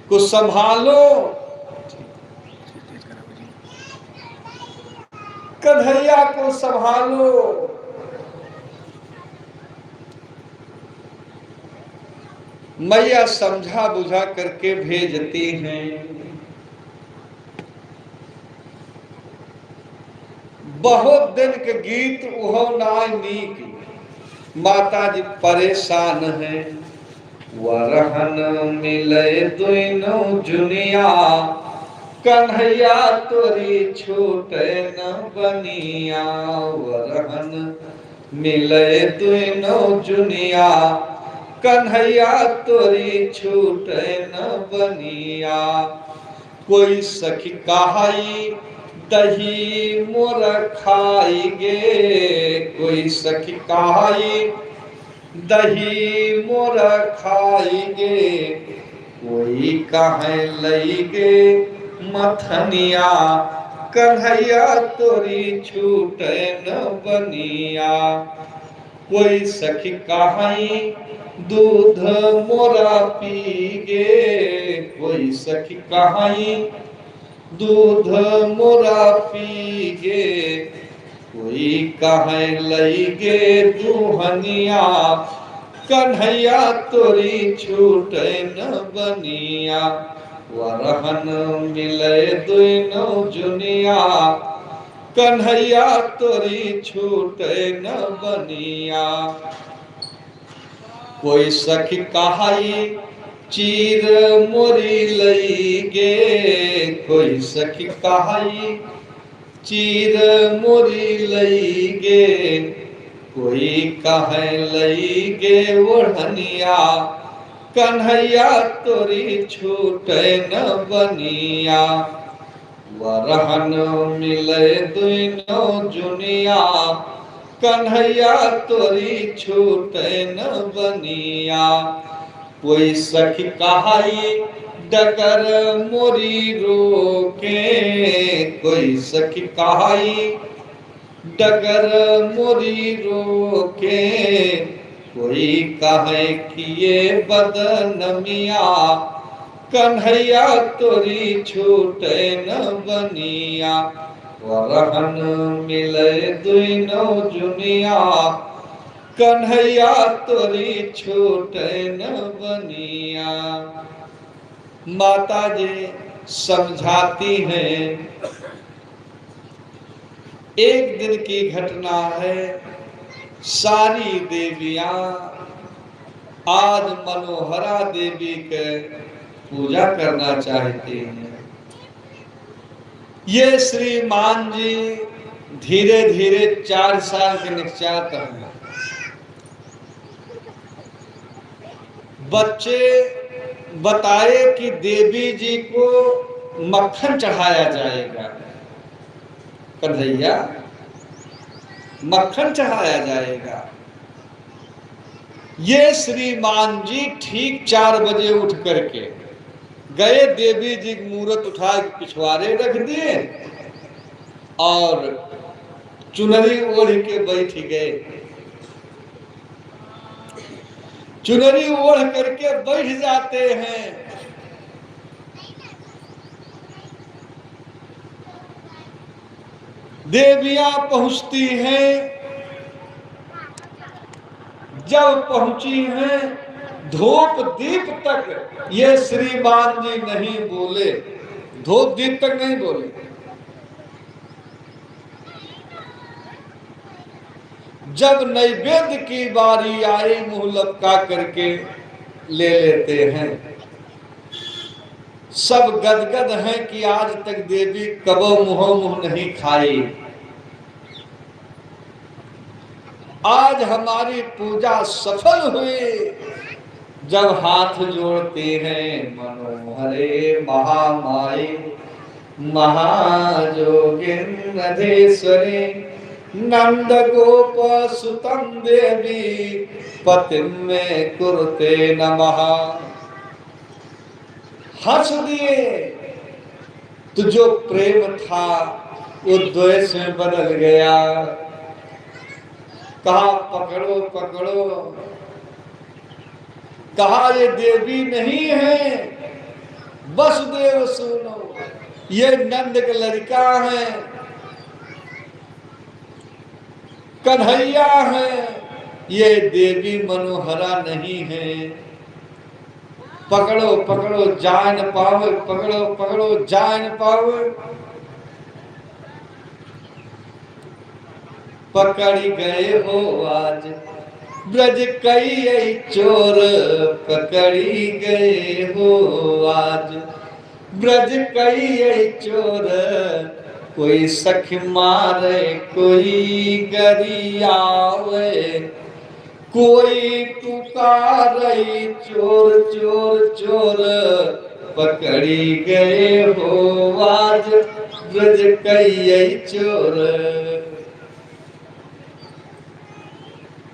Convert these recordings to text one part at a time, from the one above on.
को संभालो, कन्हैया को संभालो। मैया समझा बुझा करके भेजती हैं। बहुत दिन के गीत उहो नाय नीक, माता जी परेशान है। वरहन मिले दुनो जुनिया, कन्हैया तोरी छूटे न बनिया। वरहन मिले दुनो जुनिया, कन्हैया तोरी छूटे न बनिया। कोई सखी कहाई दही मोर खाई गे, कोई सखी कहाई दही मोर खाई गे। कोई कहे लई गे मथनिया, कन्हैया तोरी छूटे न बनिया। कोई सखी कहाई दूध मोरा पी गे, कोई सखी कहाई दूध मोरा पी गे। कोई कहे लई गे दुहनिया, कन्हैया तोरी छूटे न बनिया। वरहन मिले दुनो जुनिया, कन्हैया तोरी छूटे न बनिया। कोई सखी कहाई चीर मोरी लई गे, कोई सखी कहाई चीर मोरी लई गे। कोई कहे लई गे ओढ़निया, कन्हैया तोरी छूटे न बनिया। वरहन मिले दुनो जुनिया, कन्हैया तोरी छूटे न बनिया। कोई सखी कहाई डगर मोरी रोके, कोई सखी कहाई डगर मोरी रोके। कोई कहे किए बदनमिया, कन्हैया तोरी छूटे न बनिया। वरहन मिले दुनो जुनिया, कन्हैया तोरी छूटे न बनिया। माता जी समझाती हैं। एक दिन की घटना है। सारी देवियां आज मनोहरा देवी के पूजा करना चाहती हैं। ये श्रीमान जी धीरे धीरे 4 साल के निश्चात हैं। बच्चे बताए कि देवी जी को मक्खन चढ़ाया जाएगा। कन्हैया मक्खन चढ़ाया जाएगा। ये श्रीमान जी ठीक 4 बजे उठ करके गए, देवी जी मूर्त उठा के पिछवाड़े रख दिए और चुनरी ओढ़ के बैठ गए। चुनरी ओढ़ करके बैठ जाते हैं। देवियां पहुंचती हैं। जब पहुंची हैं, धूप दीप तक ये श्रीमान जी नहीं बोले। धूप दीप तक नहीं बोले। जब नैवेद्य की बारी आई, मुंह लपका करके ले लेते हैं। सब गदगद हैं कि आज तक देवी कबो मुंह नहीं खाई। आज हमारी पूजा सफल हुई। जब हाथ जोड़ते हैं, मनोहरे महामाई महाजोगिंद्रेश्वरी नंद गोप सुतम देवी पतिम में कुरुते नमः। हंस दिए तो जो प्रेम था वो द्वेष में बदल गया। कहा पकड़ो पकड़ो। कहा ये देवी नहीं है, वसुदेव सुनो, ये नंद का लड़का है, कन्हैया है, ये देवी मनोहरा नहीं है। पकड़ो पकड़ो जा न पावे, पकड़ो पकड़ो जा न पावे। पकड़ी गए हो आज ब्रज कई चोर, पकड़ी गए हो आज ब्रज कई चोर। कोई सख मारे कोई गरियावे, कोई पुकारे चोर चोर चोर। पकड़ी गए हो आज ब्रज कई चोर।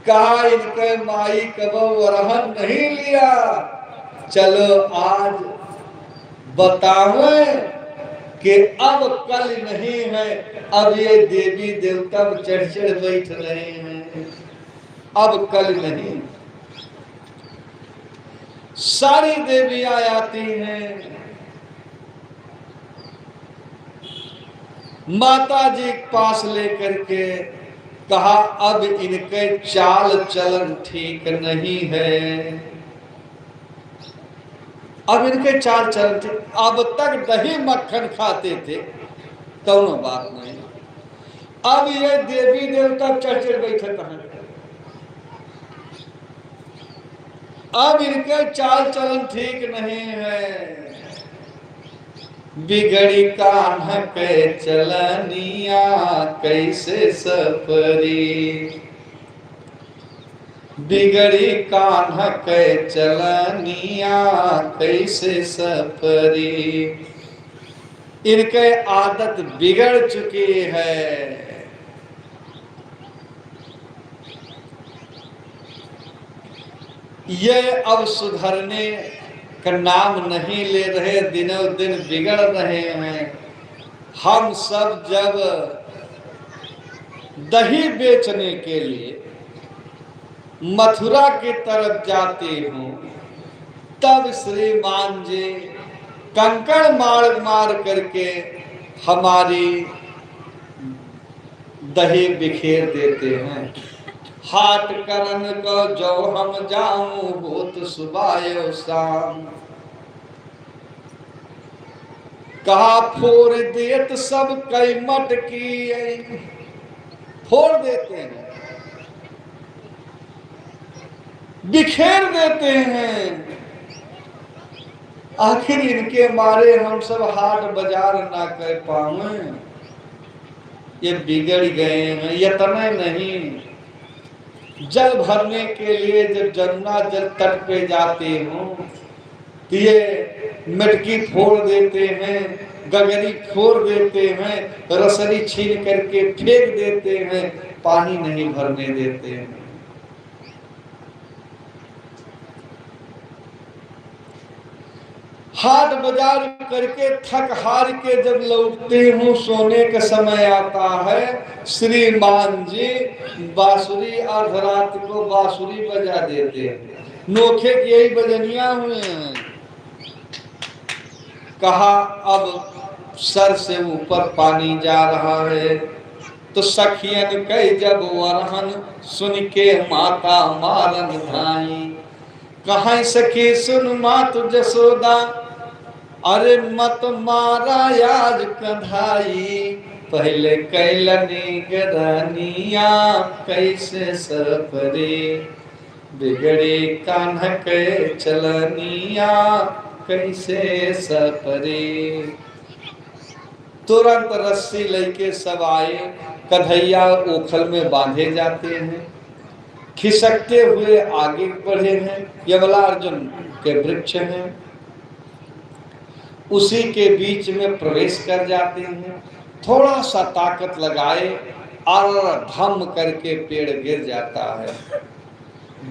कहा इनके माई कबो वरहन नहीं लिया, चलो आज बतावे कि अब कल नहीं है। अब ये देवी देवता चढ़ चढ़ बैठ रहे हैं, अब कल नहीं। सारी देवियां आती हैं, माता जी के पास लेकर के कहा अब इनके चाल चलन ठीक नहीं है। अब इनके चाल चलन ठीक, अब तक दही मक्खन खाते थे कौनो बात नहीं, अब ये देवी देवता चढ़ चढ़ बैठे कहां। अब इनके चाल चलन ठीक नहीं है। बिगड़ी कान्हा के चलनिया कैसे सफरी, बिगड़ी कान्हा के चलनिया कैसे सफरी। इनके आदत बिगड़ चुकी है। ये अब सुधरने का नाम नहीं ले रहे, दिनों दिन बिगड़ रहे हैं। हम सब जब दही बेचने के लिए मथुरा की तरफ जाते हूँ, तब श्रीमान जी कंकड़ मार मार करके हमारी दही बिखेर देते हैं। हाट करन को जो हम जाऊं होत सुबायो शाम। कहा फोड़ देत सब कई मटकी, फोड़ देते हैं, बिखेर देते हैं। आखिर इनके मारे हम सब हाट बाजार ना कर पाए, ये बिगड़ गए हैं। इतना नहीं, जल भरने के लिए जब जमुना जल तट पे जाते हो तो ये मटकी फोड़ देते हैं, गगरी फोड़ देते हैं, रसरी छीन करके फेंक देते हैं, पानी नहीं भरने देते हैं। हाट बाजार करके थक हार के जब लौटते हूँ, सोने का समय आता है, श्रीमान जी बांसुरी अर्धरात को बांसुरी बजा देते हैं। नोखे की यही बजनिया हुए हैं। कहा अब सर से ऊपर पानी जा रहा है, तो सखियन कई जब वरहन सुन के माता मारन धाई। कहा सखी सुन मात जसोदा, अरे मत मारा याज कन्हाई। पहले कैलनी गदनिया कैसे सफरे, बिगड़े कान्हा के चलनिया कैसे सफरे। तुरंत रस्सी लेके सब आए, कन्हैया ओखल में बांधे जाते हैं, खिसकते हुए आगे बढ़े हैं। यमला अर्जुन के वृक्ष हैं, उसी के बीच में प्रवेश कर जाते हैं। थोड़ा सा ताकत लगाए और धम करके पेड़ गिर जाता है।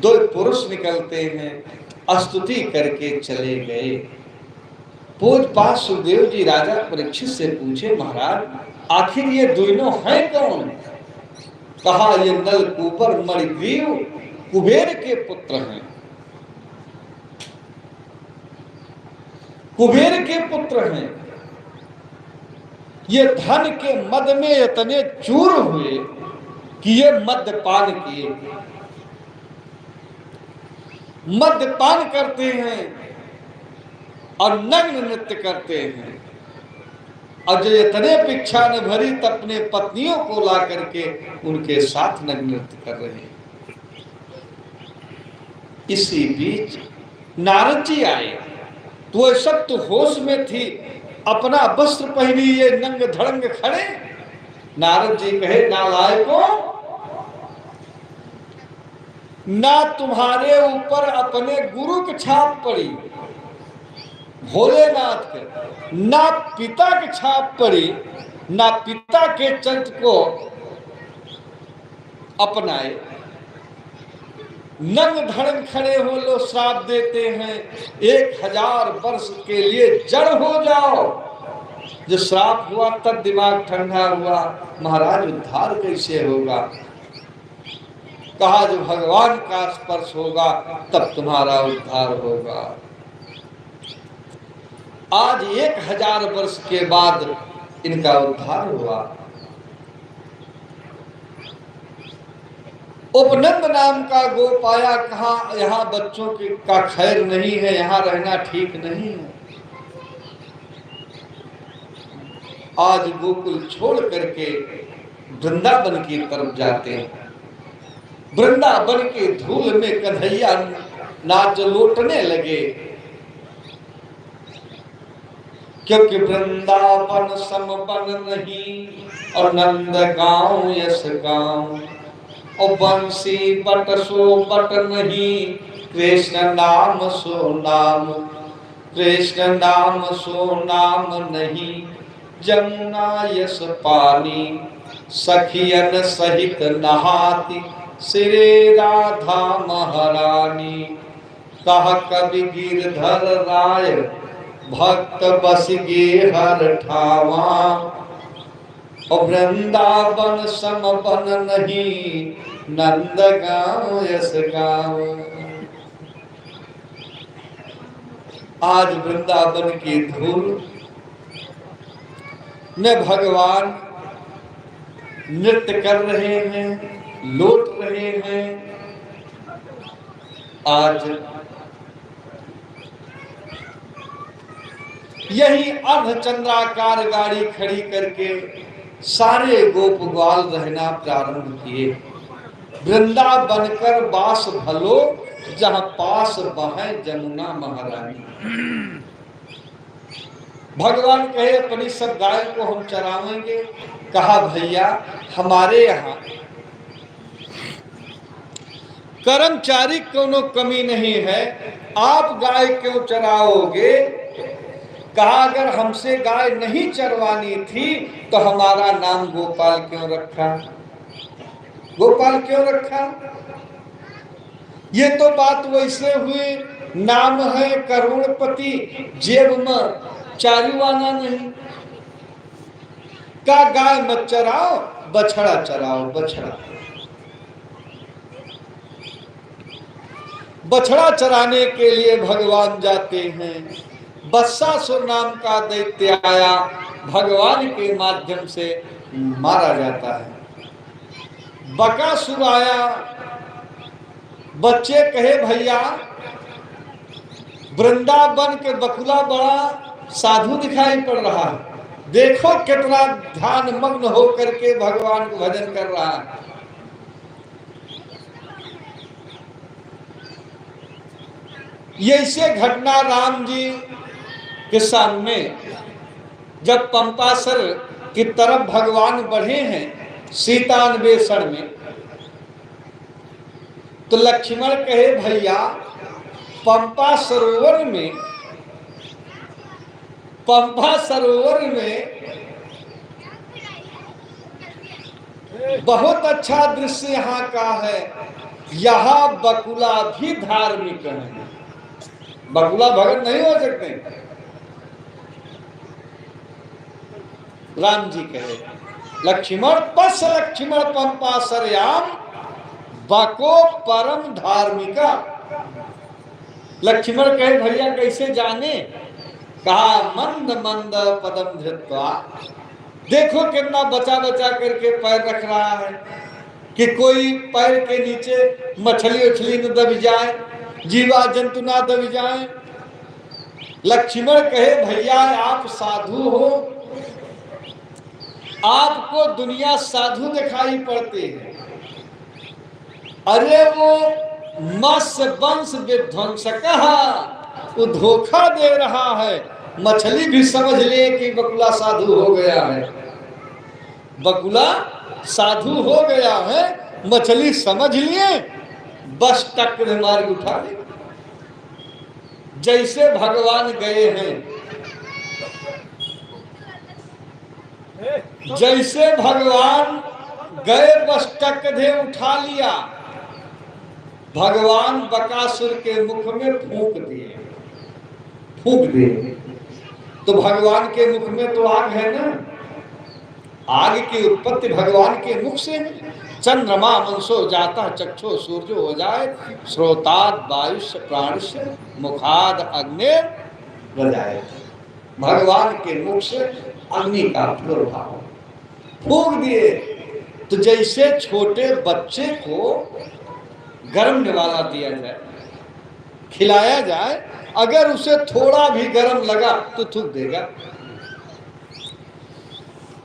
दो पुरुष निकलते हैं, स्तुति करके चले गए। पूज्य सुखदेव जी राजा परीक्षित से पूछे, महाराज आखिर ये दोनों हैं कौन? कहा ये नलकूबर मणिग्रीव कुबेर के पुत्र हैं। कुबेर के पुत्र हैं। ये धन के मद में इतने चूर हुए कि ये मद्यपान किए, मद्यपान करते हैं और नग्न नृत्य करते हैं। और जो इतने भिक्षा न भरी तो अपने पत्नियों को ला करके उनके साथ नग्न नृत्य कर रहे हैं। इसी बीच नारद जी आए तो वह सब तो होश में थी, अपना वस्त्र पहनी ये नंग धड़ंग खड़े। नारद जी कहे, नालायको, ना तुम्हारे ऊपर अपने गुरु की छाप पड़ी भोलेनाथ के, ना पिता की छाप पड़ी, ना पिता के चरित्र को अपनाए, नंग धड़ंग खड़े हो लो, श्राप देते हैं 1000 वर्ष के लिए जड़ हो जाओ। जो श्राप हुआ तब दिमाग ठंडा हुआ, महाराज उद्धार कैसे होगा? कहा जो भगवान का स्पर्श होगा तब तुम्हारा उद्धार होगा। आज 1000 वर्ष के बाद इनका उद्धार हुआ। उपनंद नाम का गोप आया, कहा यहाँ बच्चों का खैर नहीं है, यहाँ रहना ठीक नहीं है। आज गोकुल छोड़ करके वृंदावन की तरफ जाते हैं। वृंदावन के धूल में कन्हैया नाच लौटने लगे, क्योंकि वृंदावन समवन नहीं और नंद गांव यश गांव, और बंसी बट सो बट नहीं, कृष्ण नाम सो नाम, कृष्ण नाम सो नाम नहीं, जमुना यश पानी, सखियन सहित नहाती, सिरे राधा महारानी। कहा कवि गिरधर राय, भक्त बस गे हर ठावा, और वृंदावन समवन नहीं, नंद गांव यश गांव। आज वृंदावन की धूल में भगवान नृत्य कर रहे हैं, लौट रहे हैं। आज यही अर्धचंद्राकार गाड़ी खड़ी करके सारे गोप ग्वाल रहना प्रारंभ किए। वृंदावन कर बास भलो, जहां पास बहे जमुना महारानी। भगवान कहे अपनी सब गाय को हम चरावेंगे। कहा भैया हमारे यहाँ कर्मचारी कोनो कमी नहीं है, आप गाय क्यों चराओगे? कहा अगर हमसे गाय नहीं चरवानी थी तो हमारा नाम गोपाल क्यों रखा? गोपाल क्यों रखा? ये तो बात वैसे हुई, नाम है करोड़पति, जेब में चारीवाना नहीं। का गाय मत चराओ, बछड़ा चराओ, बछड़ा। बछड़ा चराने के लिए भगवान जाते हैं। बत्सासुर नाम का दैत्य आया, भगवान के माध्यम से मारा जाता है। बकासुर आया, बच्चे कहे भैया वृंदावन के बकुला बड़ा साधु दिखाई पड़ रहा है, देखो कितना ध्यान मग्न होकर के भगवान को भजन कर रहा है। ऐसे घटना राम जी के सामने जब पंपासर की तरफ भगवान बढ़े हैं सीतान्वेषण में, तो लक्ष्मण कहे भैया पंपा सरोवर में बहुत अच्छा दृश्य यहाँ का है, यहाँ बकुला भी धार्मिक है। बकुला भगत नहीं हो सकते। राम जी कहे लक्ष्मण पस लक्ष्मण पंपा सरयाम, बको परम धार्मिका। लक्ष्मण कहे भैया कैसे जाने? कहा मंद मंद पदम धृत्वा, देखो कितना बचा बचा करके पैर रख रहा है कि कोई पैर के नीचे मछली उछली न दब जाए, जीवा जंतु ना दब जाए। लक्ष्मण कहे भैया आप साधु हो, आपको दुनिया साधु दिखाई पड़ती है, अरे वो मत्स्य वंश विध्वंसक वो धोखा दे रहा है। मछली भी समझ ले कि बकुला साधु हो गया है, बकुला साधु हो गया है, मछली समझ लिए, बस टक्कर मार उठा ले। जैसे भगवान गए हैं, जैसे भगवान गए बस टक्कर उठा लिया, भगवान बकासुर के मुख में फूंक दिए, फूंक दिए। तो भगवान के मुख में तो आग है ना, आग की उत्पत्ति भगवान के मुख से है। चंद्रमा मनसो जाता चक्षो सूर्य हो जाए, श्रोताद वायुष्य प्राणस्य मुखाद अग्नि बजाए। भगवान के मुख से अग्नि का प्रभाव फूंक दिए। तो जैसे छोटे बच्चे को गर्म निवाला दिया जाए, खिलाया जाए, अगर उसे थोड़ा भी गर्म लगा तो थूक देगा।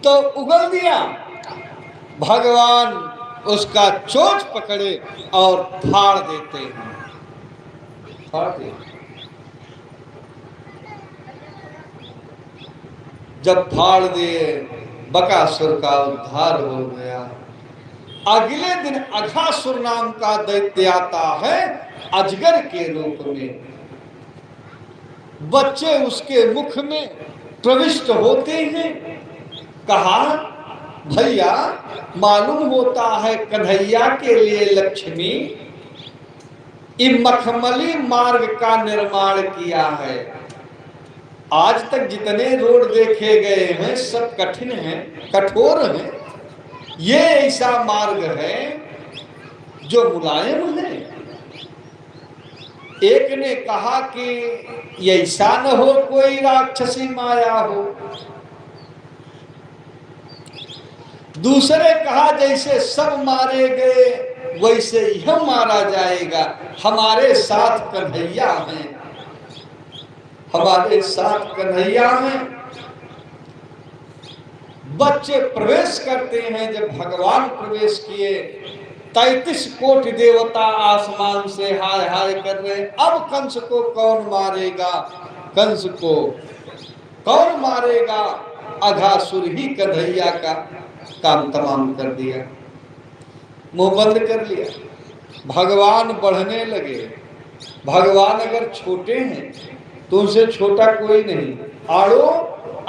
तो उगल दिया, भगवान उसका चोंच पकड़े और फाड़ देते हैं, फाड़ देते। जब फाड़ दिए, बकासुर का उद्धार हो गया। अगले दिन अघासुर नाम का दैत्य आता है अजगर के रूप में, बच्चे उसके मुख में प्रविष्ट होते हैं। कहा भैया मालूम होता है कन्हैया के लिए लक्ष्मी इन मखमली मार्ग का निर्माण किया है। आज तक जितने रोड देखे गए हैं सब कठिन हैं, कठोर हैं, ये ऐसा मार्ग है जो मुलायम है। एक ने कहा कि ऐसा न हो कोई राक्षसी माया हो, दूसरे कहा जैसे सब मारे गए वैसे यह मारा जाएगा, हमारे साथ कन्हैया हैं, हमारे साथ कन्हैया हैं। बच्चे प्रवेश करते हैं, जब भगवान प्रवेश किए 33 कोटि देवता आसमान से हाय हाय कर रहे। अब कंस को कौन मारेगा, कंस को कौन मारेगा? अघासुर ही कन्हैया का काम तमाम कर दिया, मुंह बंद कर लिया। भगवान बढ़ने लगे। भगवान अगर छोटे हैं तो उनसे छोटा कोई नहीं। आड़ो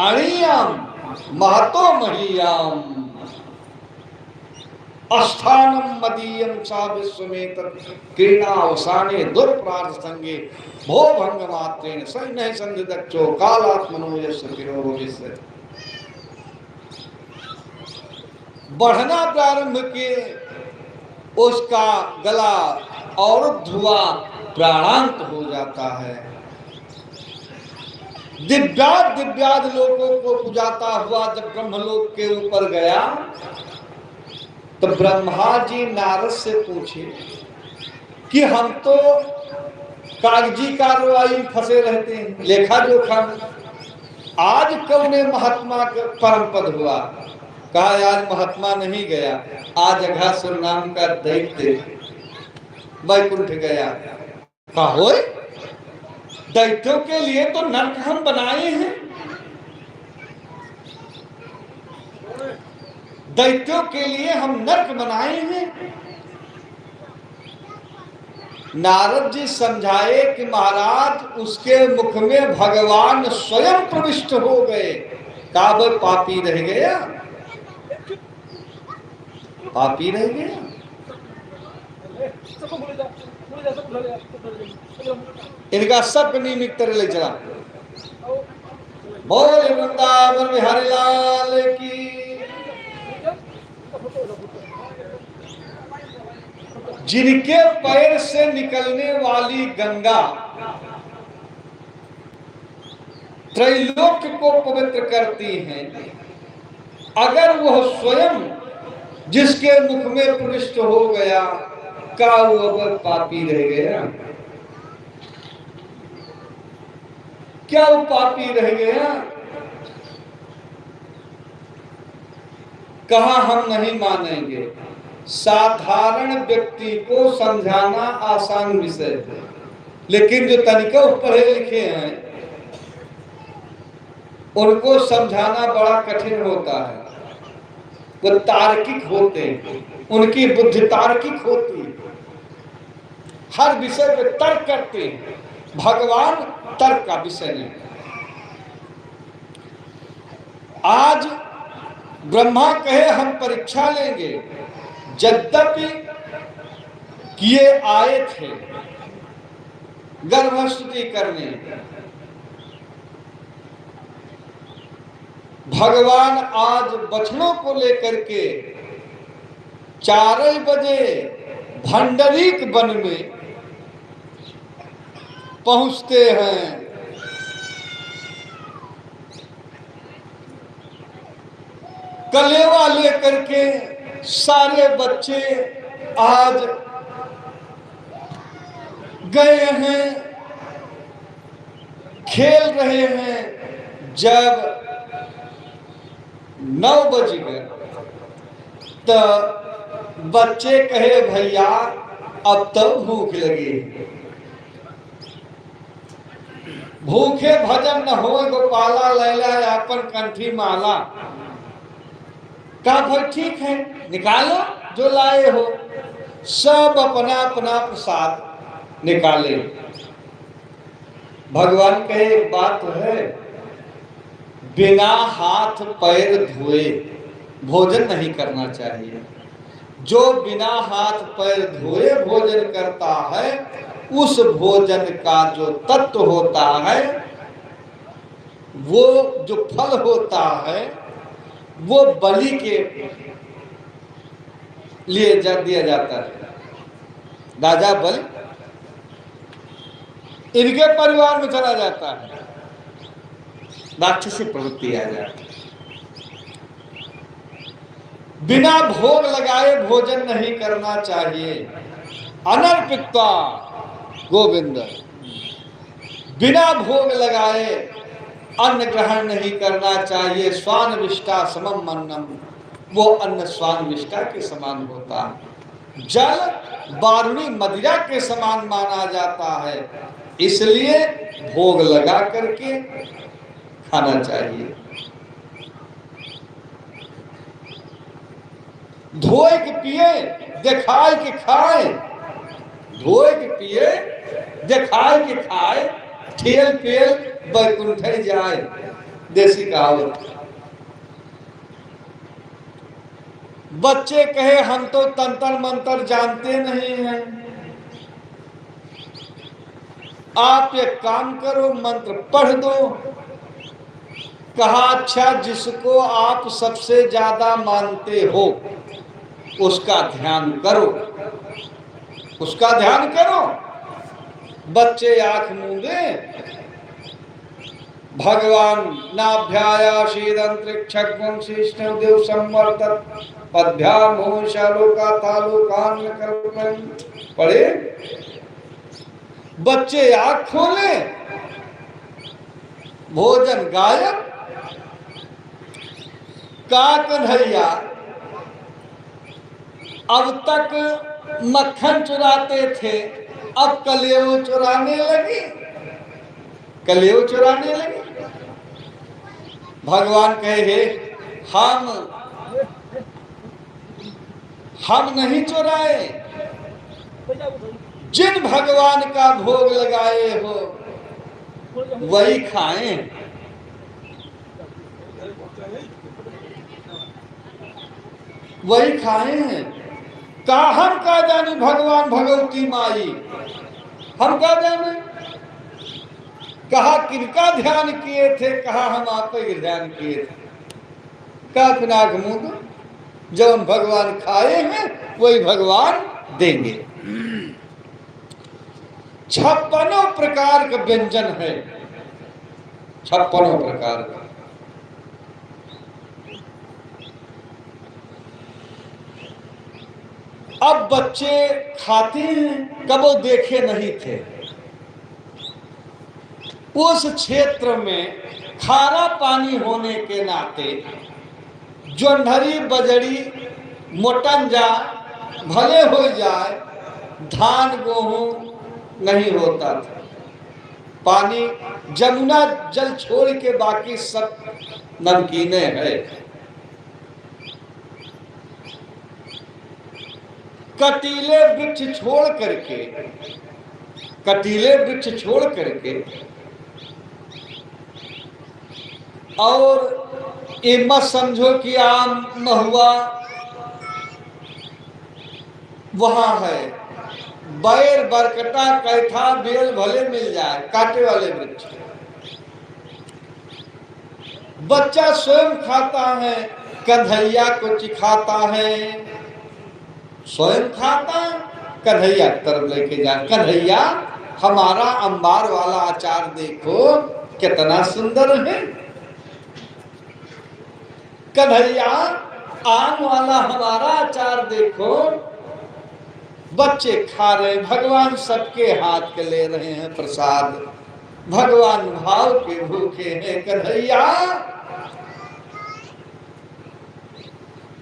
अणियाम महतो महीयाम अस्थानम मदीयम सा विश्वमेत क्रीड़ा अवसाने दुर्प्रार्थ संगे भो भंग मात्रेण सैन्य संधिदक्षो कालात्मनो यस्य तिरो भविष्य। बढ़ना प्रारंभ किए, उसका गला और धुआ प्राणांत हो जाता है। दिव्याद लोगों को पुजाता हुआ जब ब्रह्मलोक के ऊपर गया तो ब्रह्मा जी नारद से पूछे कि हम तो कागजी कार्रवाई में फंसे रहते हैं, लेखा जोखा। आज कौने महात्मा का परम पद हुआ? कहा आज महात्मा नहीं गया, आज अघासुर नाम का दैत्य वैकुंठ गया। कहा होए, दैत्यों के लिए तो नरक हम बनाए हैं, दैत्यों के लिए हम नरक बनाए हैं। नारद जी समझाए कि महाराज उसके मुख में भगवान स्वयं प्रविष्ट हो गए। काब पापी रह गया, पापी रह गया। इनका सब निमित्त तरह ले चला। बोल वृंदावन बिहारी लाल की। जिनके पैर से निकलने वाली गंगा त्रैलोक्य को पवित्र करती हैं, अगर वह स्वयं जिसके मुख में प्रविष्ट हो गया का वो अब पापी रह गया? क्या वो पापी रह गया? कहा हम नहीं मानेंगे। साधारण व्यक्ति को समझाना आसान विषय है, लेकिन जो तनिका पढ़े लिखे हैं उनको समझाना बड़ा कठिन होता है। वो तार्किक होते हैं, उनकी बुद्धि तार्किक होती है, हर विषय पे तर्क करते हैं। भगवान तर्क का विषय नहीं। आज ब्रह्मा कहे हम परीक्षा लेंगे, यद्यपि किए आए थे गर्भस्तुति करने, भगवान आज बछड़ों को लेकर के 4 बजे भंडरीक वन में पहुंचते हैं। कलेवा लेकर के सारे बच्चे आज गए हैं, खेल रहे हैं। जब 9 बज गए तो बच्चे कहे भैया अब तो भूख लगी, भूखे भजन न हो गोपाला लैला अपन कंठी माला। कहा भाई ठीक है, निकालो जो लाए हो। सब अपना अपना प्रसाद निकाले। भगवान कहे एक बात तो है, बिना हाथ पैर धोए भोजन नहीं करना चाहिए। जो बिना हाथ पैर धोए भोजन करता है, उस भोजन का जो तत्व होता है, वो जो फल होता है, वो बलि के लिए दिया जाता है। राजा बलि इनके परिवार में चला जाता है, राक्षसी प्रवृत्ति आ जाती है। बिना भोग लगाए भोजन नहीं करना चाहिए। अनर्पित्वा गोविंद, बिना भोग लगाए अन्न ग्रहण नहीं करना चाहिए। स्वानविष्टा समम अन्नम, वो अन्न स्वानविष्टा के समान होता है। जल बारुणी मदिरा के समान माना जाता है, इसलिए भोग लगा करके खाना चाहिए। धोए के पिए, दिखाए के खाए। धोए के पिए, दिखाए के खाए। ठेल पेल बैकुंठ जाए, देसी कहावत। बच्चे कहे हम तो तंत्र मंत्र जानते नहीं हैं। आप एक काम करो, मंत्र पढ़ दो। कहा अच्छा, जिसको आप सबसे ज्यादा मानते हो उसका ध्यान करो, उसका ध्यान करो। बच्चे आंख मूंदे, भगवान नाभ्यायाशीदंतरिक्षग्वं शिष्णुदेव संवर्तत पद्भ्यामो शालोका तालोकान कल्पन। पढ़े, बच्चे आंख खोले, भोजन गायब। का कन्हैया अब तक मक्खन चुराते थे, अब कलेव चुराने लगी, कलेव चुराने लगी। भगवान कहे हम नहीं चुराए। जिन भगवान का भोग लगाए हो वही खाएं। वही खाएं। का हम का जाने भगवान भगवती माई, हम का जाने। कहा किनका ध्यान किए थे, कहा हम आप ही ध्यान किए थे। का पिनाक मुंह, जब भगवान खाए हैं वही भगवान देंगे। 56 प्रकार का व्यंजन है। 56 प्रकार का। अब बच्चे खाते हैं, कबो देखे नहीं थे। उस क्षेत्र में खारा पानी होने के नाते जोंधरी बजड़ी मोटंजा भले हो जाए, धान गेहूं नहीं होता था। पानी जमुना जल छोड़ के बाकी सब नमकीने है। कटीले वृक्ष छोड़ करके, कटीले वृक्ष छोड़ करके और ये मत समझो कि आम महुआ वहां है। बैर बरकटा कैथा बेल भले मिल जाए, कांटे वाले वृक्ष। बच्चा स्वयं खाता है, कन्हैया को चिखाता है, स्वयं खाता, कन्हैया की तरफ लेके जा, कन्हैया हमारा अंबार वाला अचार देखो कितना सुंदर है, कन्हैया आम वाला हमारा अचार देखो। बच्चे खा रहे, भगवान सबके हाथ के ले रहे हैं प्रसाद, भगवान भाव के भूखे हैं कन्हैया।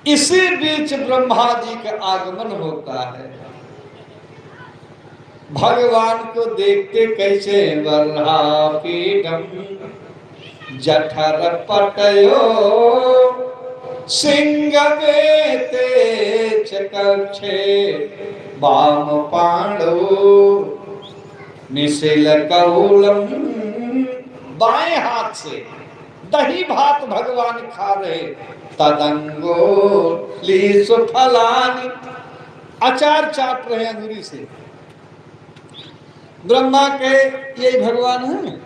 इसी बीच ब्रह्मा जी का आगमन होता है। भगवान को देखते कैसे वरापीडम जठर पटयो सिंहवेते चकक्षे वाम पांडो निशिल कौलम। बाएं हाथ से दही भात भगवान खा रहे, तदंगो लीसु फलानि, अचार चाप रहे अंगुरी से। ब्रह्मा के यही भगवान है,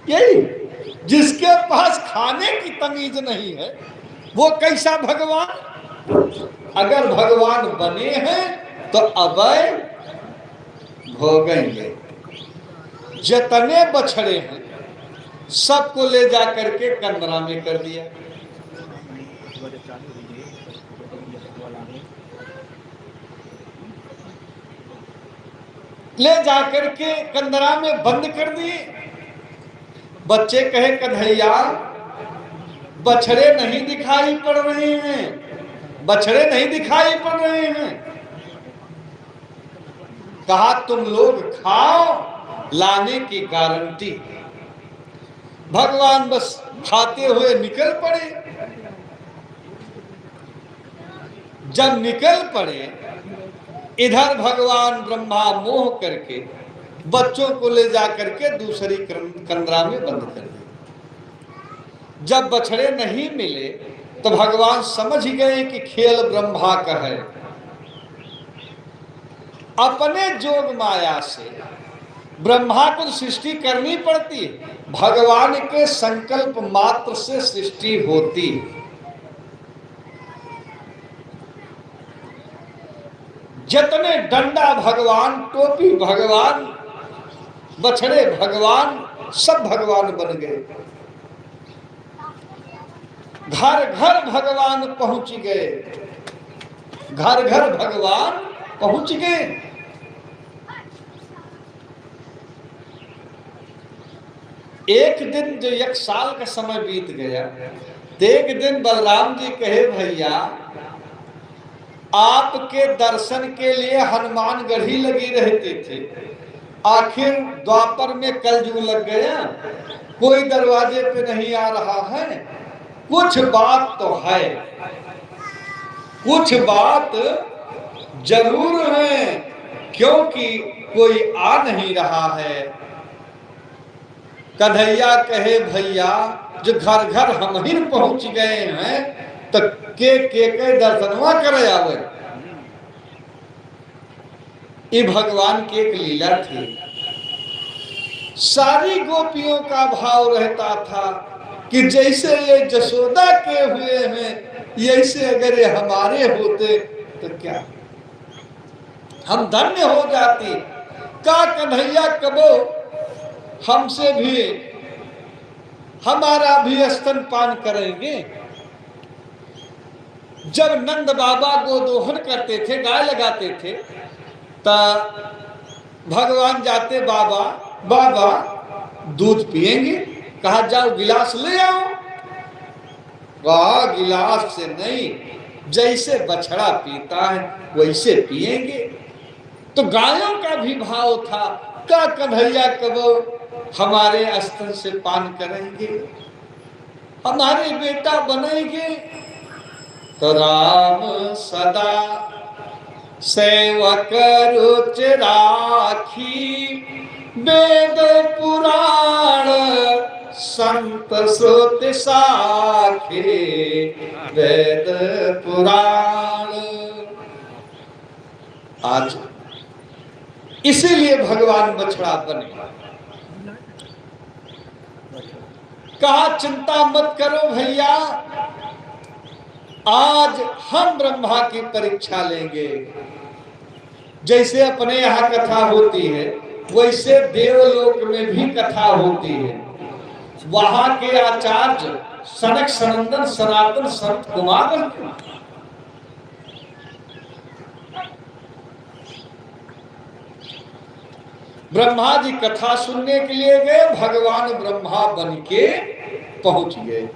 यही जिसके पास खाने की तमीज नहीं है वो कैसा भगवान। अगर भगवान बने हैं तो अभय भोगेंगे। जितने बछड़े हैं सबको ले जा करके कंदरा में कर दिया। ले जाकर के कंदरा में बंद कर दिए। बच्चे कहे कन्हैया बछड़े नहीं दिखाई पड़ रहे हैं, बछड़े नहीं दिखाई पड़ रहे हैं। कहा तुम लोग खाओ, लाने की गारंटी। भगवान बस खाते हुए निकल पड़े। जब निकल पड़े, इधर भगवान ब्रह्मा मोह करके बच्चों को ले जाकर के दूसरी कंदरा में बंद कर दिया। जब बछड़े नहीं मिले तो भगवान समझ गए कि खेल ब्रह्मा का है। अपने जोग माया से ब्रह्मा को सृष्टि करनी पड़ती, भगवान के संकल्प मात्र से सृष्टि होती। जितने डंडा भगवान, टोपी भगवान, बछड़े भगवान, सब भगवान बन गए। घर घर भगवान पहुंच गए, घर घर भगवान पहुंच गए। एक दिन जो 1 साल का समय बीत गया, तो एक दिन बलराम जी कहे भैया आपके दर्शन के लिए हनुमान गढ़ी लगी रहते थे, आखिर द्वापर में कलयुग लग गया, कोई दरवाजे पे नहीं आ रहा है। कुछ बात तो है, कुछ बात जरूर है, क्योंकि कोई आ नहीं रहा है। कन्हैया कहे भैया जो घर घर हम ही पहुंच गए हैं तो के दर्शनवा करे आवे। ये भगवान की एक लीला थी। सारी गोपियों का भाव रहता था कि जैसे ये जसोदा के हुए हैं, ऐसे अगर ये हमारे होते तो क्या हम धन्य हो जाती। का कन्हैया कबो हमसे भी हमारा भी स्तनपान करेंगे। जब नंद बाबा गोदोहन करते थे, गाय लगाते थे, तब भगवान जाते, बाबा बाबा दूध पिएंगे। कहा जाओ गिलास ले आओ। वाह, गिलास से नहीं, जैसे बछड़ा पीता है वैसे पिएंगे। तो गायों का भी भाव था, का कन्हैया कब हमारे स्तन से पान करेंगे, हमारे बेटा बनेंगे। तो राम सदा सेवक रुचि राखी, वेद पुराण संत श्रुति साखे, वेद पुराण। आज इसीलिए भगवान बछड़ा बने। कहा चिंता मत करो भैया, आज हम ब्रह्मा की परीक्षा लेंगे। जैसे अपने यहाँ कथा होती है, वैसे देवलोक में भी कथा होती है। वहां के आचार्य सनक सनंदन सनातन संत कुमार, ब्रह्मा जी कथा सुनने के लिए गए। भगवान ब्रह्मा बन के पहुंच गए।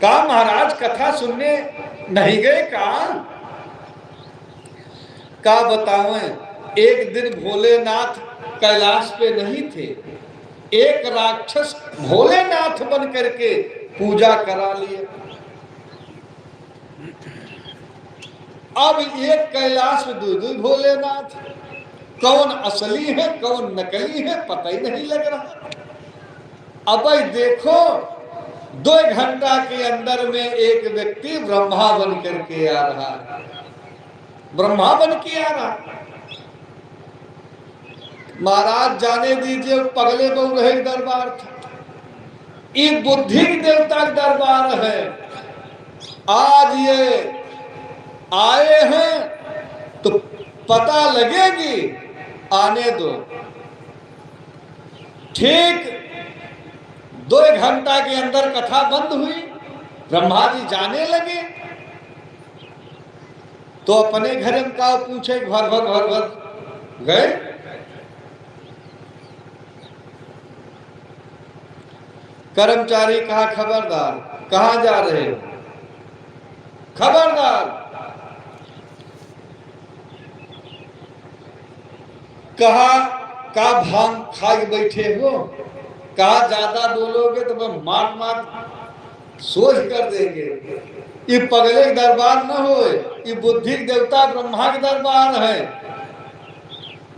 कहा महाराज कथा सुनने नहीं गए? का बतावें, एक दिन भोलेनाथ कैलाश पे नहीं थे, एक राक्षस भोलेनाथ बन करके पूजा करा लिए। अब एक कैलाश में दो भोलेनाथ, कौन असली है कौन नकली है पता ही नहीं लग रहा। अब देखो 2 घंटा के अंदर में एक व्यक्ति ब्रह्मा बन करके आ रहा है, ब्रह्मा बन के आ रहा। महाराज जाने दीजिए, पगले बहु दरबार था, ये बुद्धि देवता का दरबार है। आज ये आए हैं तो पता लगेगी, आने दो। ठीक 2 घंटा के अंदर कथा बंद हुई, ब्रह्मा जी जाने लगे। तो अपने घर में का पूछे, घर भर गए। कर्मचारी कहा खबरदार, कहां जा रहे हो? खबरदार। कहा का भांग खाए बैठे हो? कहा ज्यादा बोलोगे तो मैं मार सोच कर देंगे। ये पगले दरबार न हो, ये बुद्धि देवता ब्रह्मा के दरबार है।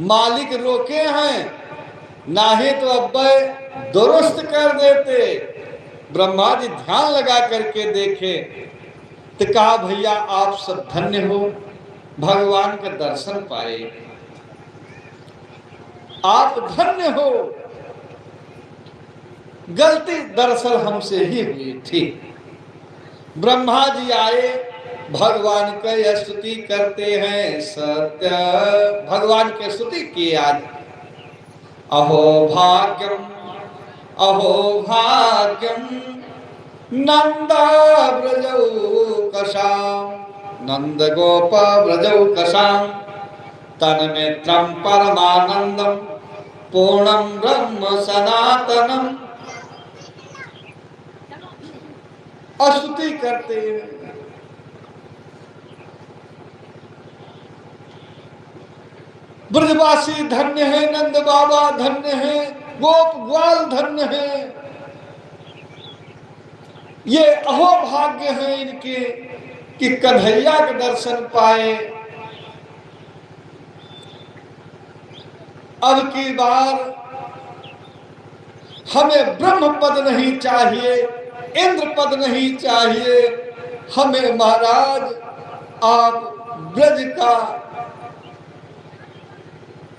मालिक रोके हैं, नाही तो अब्बे दुरुस्त कर देते। ब्रह्मा जी ध्यान लगा करके देखे तो कहा भैया आप सब धन्य हो, भगवान के दर्शन पाए, आप धन्य हो। गलती दरअसल हमसे ही हुई थी। ब्रह्मा जी आए, भगवान की स्तुति करते हैं। सत्य भगवान की स्तुति की आज। अहो भाग्यम नंद ब्रजौ कशाम, नंद गोप ब्रजौ कशाम, तन्मित्रं परमानंदम पूर्णं ब्रह्म सनातनम। स्तुति करते हैं। ब्रजवासी धन्य है, नंद बाबा धन्य है, गोप ग्वाल धन्य है। ये अहो भाग्य है इनके कि कन्हैया के दर्शन पाए। अब की बार हमें ब्रह्म पद नहीं चाहिए, इंद्र पद नहीं चाहिए, हमें महाराज आप ब्रज का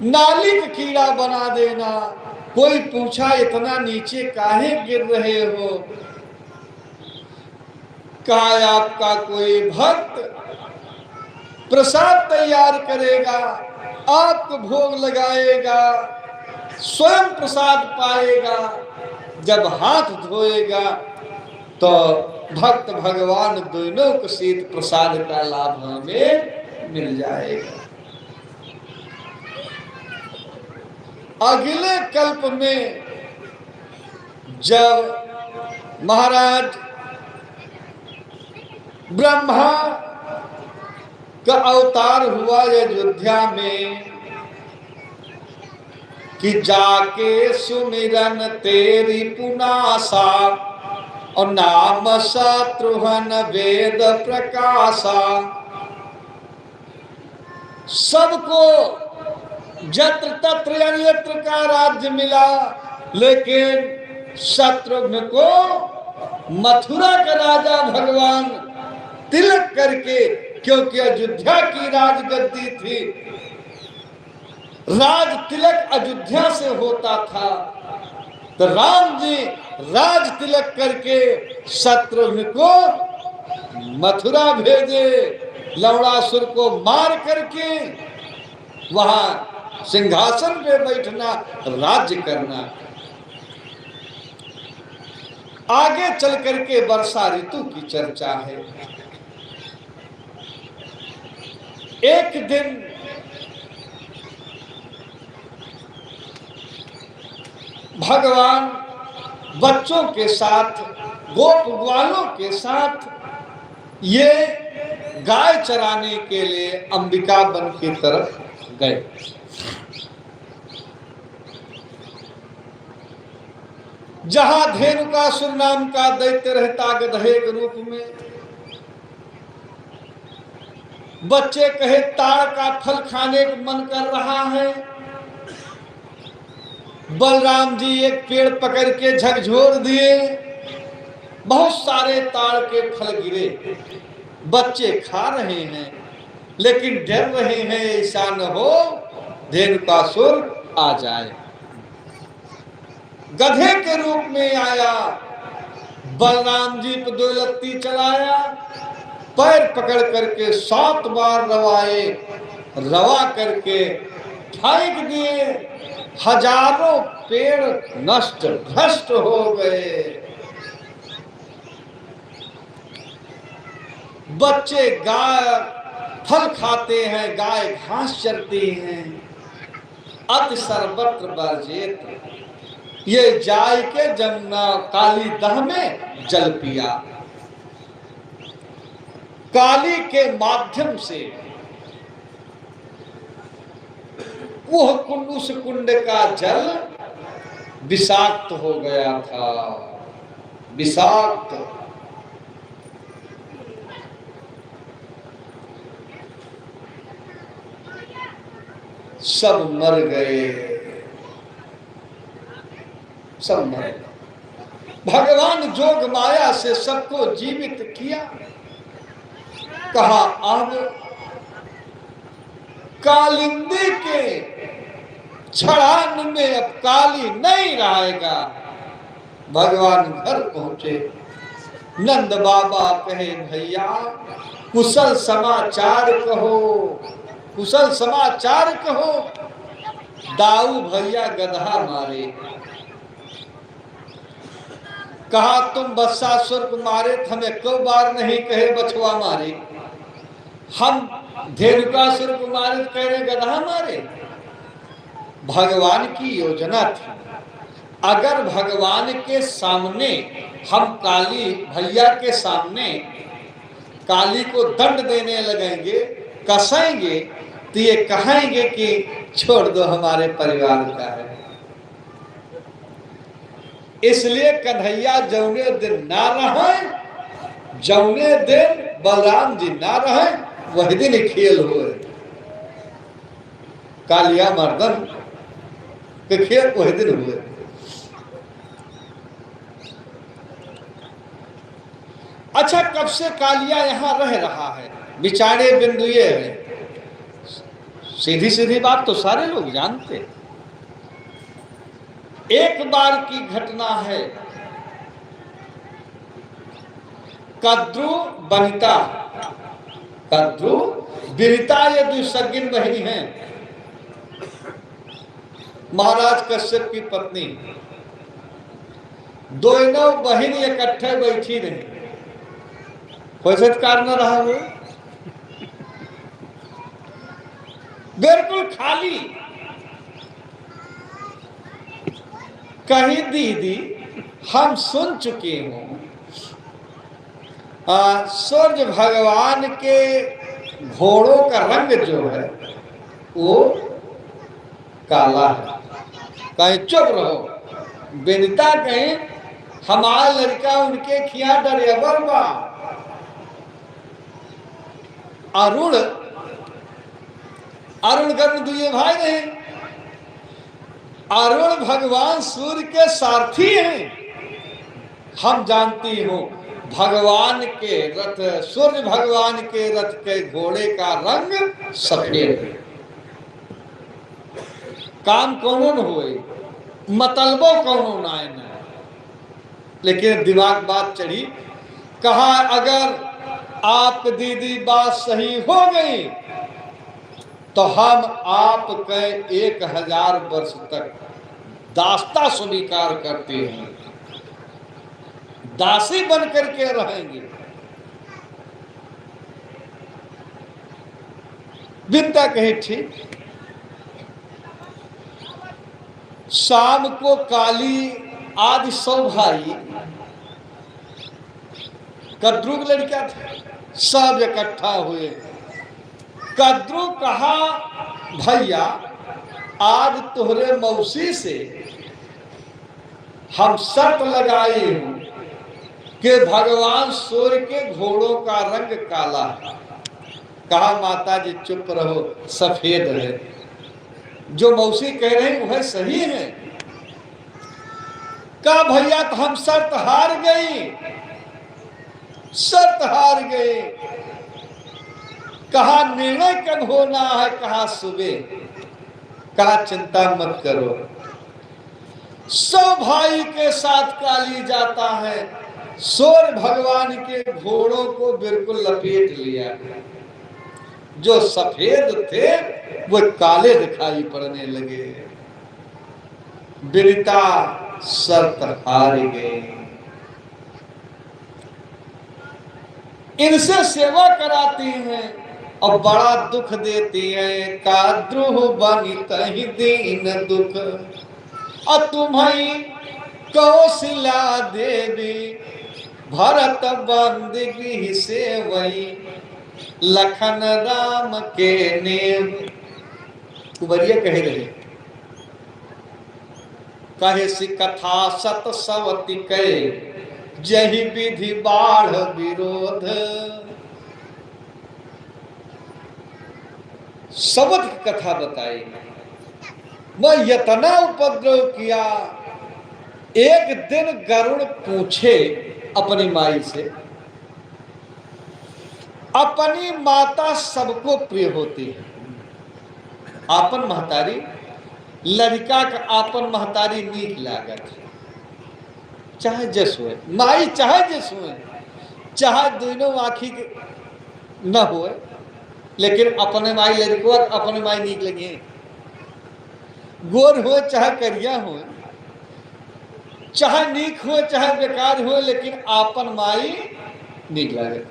नाली का कीड़ा बना देना। कोई पूछा इतना नीचे काहे गिर रहे हो? कहा आपका कोई भक्त प्रसाद तैयार करेगा, आपको भोग लगाएगा, स्वयं प्रसाद पाएगा। जब हाथ धोएगा तो भक्त भगवान दोनों को शीत प्रसाद का लाभ हमें मिल जाएगा। अगले कल्प में जब महाराज ब्रह्मा का अवतार हुआ अयोध्या में कि जाके सुमिरन तेरी पुनासा और नाम शत्रुघ्न वेद प्रकाशा। सबको जत्र तत्र अन्यत्र का राज्य मिला, लेकिन शत्रुघ्न को मथुरा का राजा भगवान तिलक करके, क्योंकि अयोध्या की राजगद्दी थी, राज तिलक अयोध्या से होता था, तो राम जी राज तिलक करके शत्रुघ्न को मथुरा भेजे, लवणासुर को मार करके वहां सिंहासन पे बैठना, राज्य करना। आगे चल करके वर्षा ऋतु की चर्चा है। एक दिन भगवान बच्चों के साथ, गोप ग्वालों के साथ ये गाय चराने के लिए अंबिका वन की तरफ गए। जहां धेनुकासुर नाम का दैत्य रहता गधे के रूप में। बच्चे कहे ताड़ का फल खाने का मन कर रहा है। बलराम जी एक पेड़ पकड़ के झकझोर दिए, बहुत सारे ताड़ के फल गिरे। बच्चे खा रहे हैं लेकिन डर रहे हैं ऐसा न हो धेनुकासुर आ जाए। गधे के रूप में आया, बलराम जी पे 2 लत्ती चलाया, पैर पकड़ करके 7 बार रवाए, रवा करके फेंक दिए। हजारों पेड़ नष्ट भ्रष्ट हो गए। बच्चे गाय फल खाते हैं, गाय घास चरती हैं। अति सर्वत्र वर्जित, ये जाय के जमुना काली दह में जल पिया। काली के माध्यम से वह उस कुंड का जल विषाक्त हो गया था। विषाक्त। सब मर गए, सब मर गए। भगवान जोग माया से सबको जीवित किया। कहा अब कालिंदी के छड़ान में अब काली नहीं रहेगा। भगवान घर पहुंचे। नंद बाबा कहे भैया कुशल समाचार कहो, कुशल समाचार कहो। दाऊ भैया गधा मारे। कहा तुम बत्सासुर को मारे, हमें क्यों बार नहीं कहे बछुआ मारे। हम धेनुकासुर को मारे तो कह रहे गधा मारे। भगवान की योजना थी, अगर भगवान के सामने हम काली भैया के सामने काली को दंड देने लगेंगे, कसेंगे, तो ये कहेंगे कि छोड़ दो हमारे परिवार का है। इसलिए कन्हैया जौने दिन ना रहे, जौने दिन बलराम जी ना रहे, वही दिन खेल हुए। कालिया मर्दन के खेल वही दिन हुए। अच्छा, कब से कालिया यहाँ रह रहा है? बिचारे बिंदु ये है, सीधी सीधी बात तो सारे लोग जानते। एक बार की घटना है। कद्रू बनिता, कद्रू बिनिता, ये 2 सगिन बहनी हैं। महाराज कश्यप की पत्नी। दोनों बहन इकट्ठे बैठी रही, कोई कारण रहा वो, बिल्कुल खाली। कहीं दीदी हम सुन चुके हों सूर्य भगवान के घोड़ों का रंग जो है वो काला है। कहीं चुप रहो, बेनिता कहीं हमारा लड़का उनके खिया डरेबर बा। अरुण कर्ण दुए भाई नहीं, अरुण भगवान सूर्य के सारथी हैं। हम जानती हूं भगवान के रथ, सूर्य भगवान के रथ के घोड़े का रंग सफेद है। काम कौन हुए, मतलबो कौन ना है, लेकिन दिमाग बात चढ़ी। कहा अगर आप दीदी बात सही हो गई तो हम आपके 1000 वर्ष तक दास्ता स्वीकार करते हैं, दासी बन करके रहेंगे। विद्या कहे ठीक। शाम को काली आदि 100 भाई कद्रू के लड़का थे, सब इकट्ठा हुए। कद्रू कहा भैया आज तोहरे मौसी से हम शर्त लगाए हूं कि भगवान सूर्य के घोड़ों का रंग काला है। कहा माता जी चुप रहो, सफेद है। जो मौसी कह रहे हैं वह सही है। कहा भैया तो हम शर्त हार गई, शर्त हार गए। कहा निर्णय कब होना है, कहा सुबह। कहा चिंता मत करो, 100 भाई के साथ काली जाता है, सूर्य भगवान के घोड़ों को बिल्कुल लपेट लिया। जो सफेद थे वो काले दिखाई पड़ने लगे। बिरता शर्त हार गए। इनसे सेवा कराती हैं और बड़ा दुख देती हैं। काद्रुह बनित ही दीन दुख, और तुम्हारी कौशल्या देवी भरत बंदगी से वही लखन राम के नेम। कुबरिया कह रहे कहे सी कथा सत सवती कहे, जही विधि बाढ़ विरोध। सबत की कथा बताई। मैं इतना उपद्रव किया। एक दिन गरुड़ पूछे अपनी माई से, अपनी माता सबको प्रिय होती है। आपन महतारी, लड़का का आपन महतारी नीक लागत, चाहे जस हुए माई, चाहे जस हुए, चाहे दोनों आँखी न हुए, लेकिन अपने माई लड़को अपने माई नीक लगे। गोर हो चाहे करिया हो, चाहे नीक हो चाहे बेकार हो, लेकिन आपन माई नीक लागे।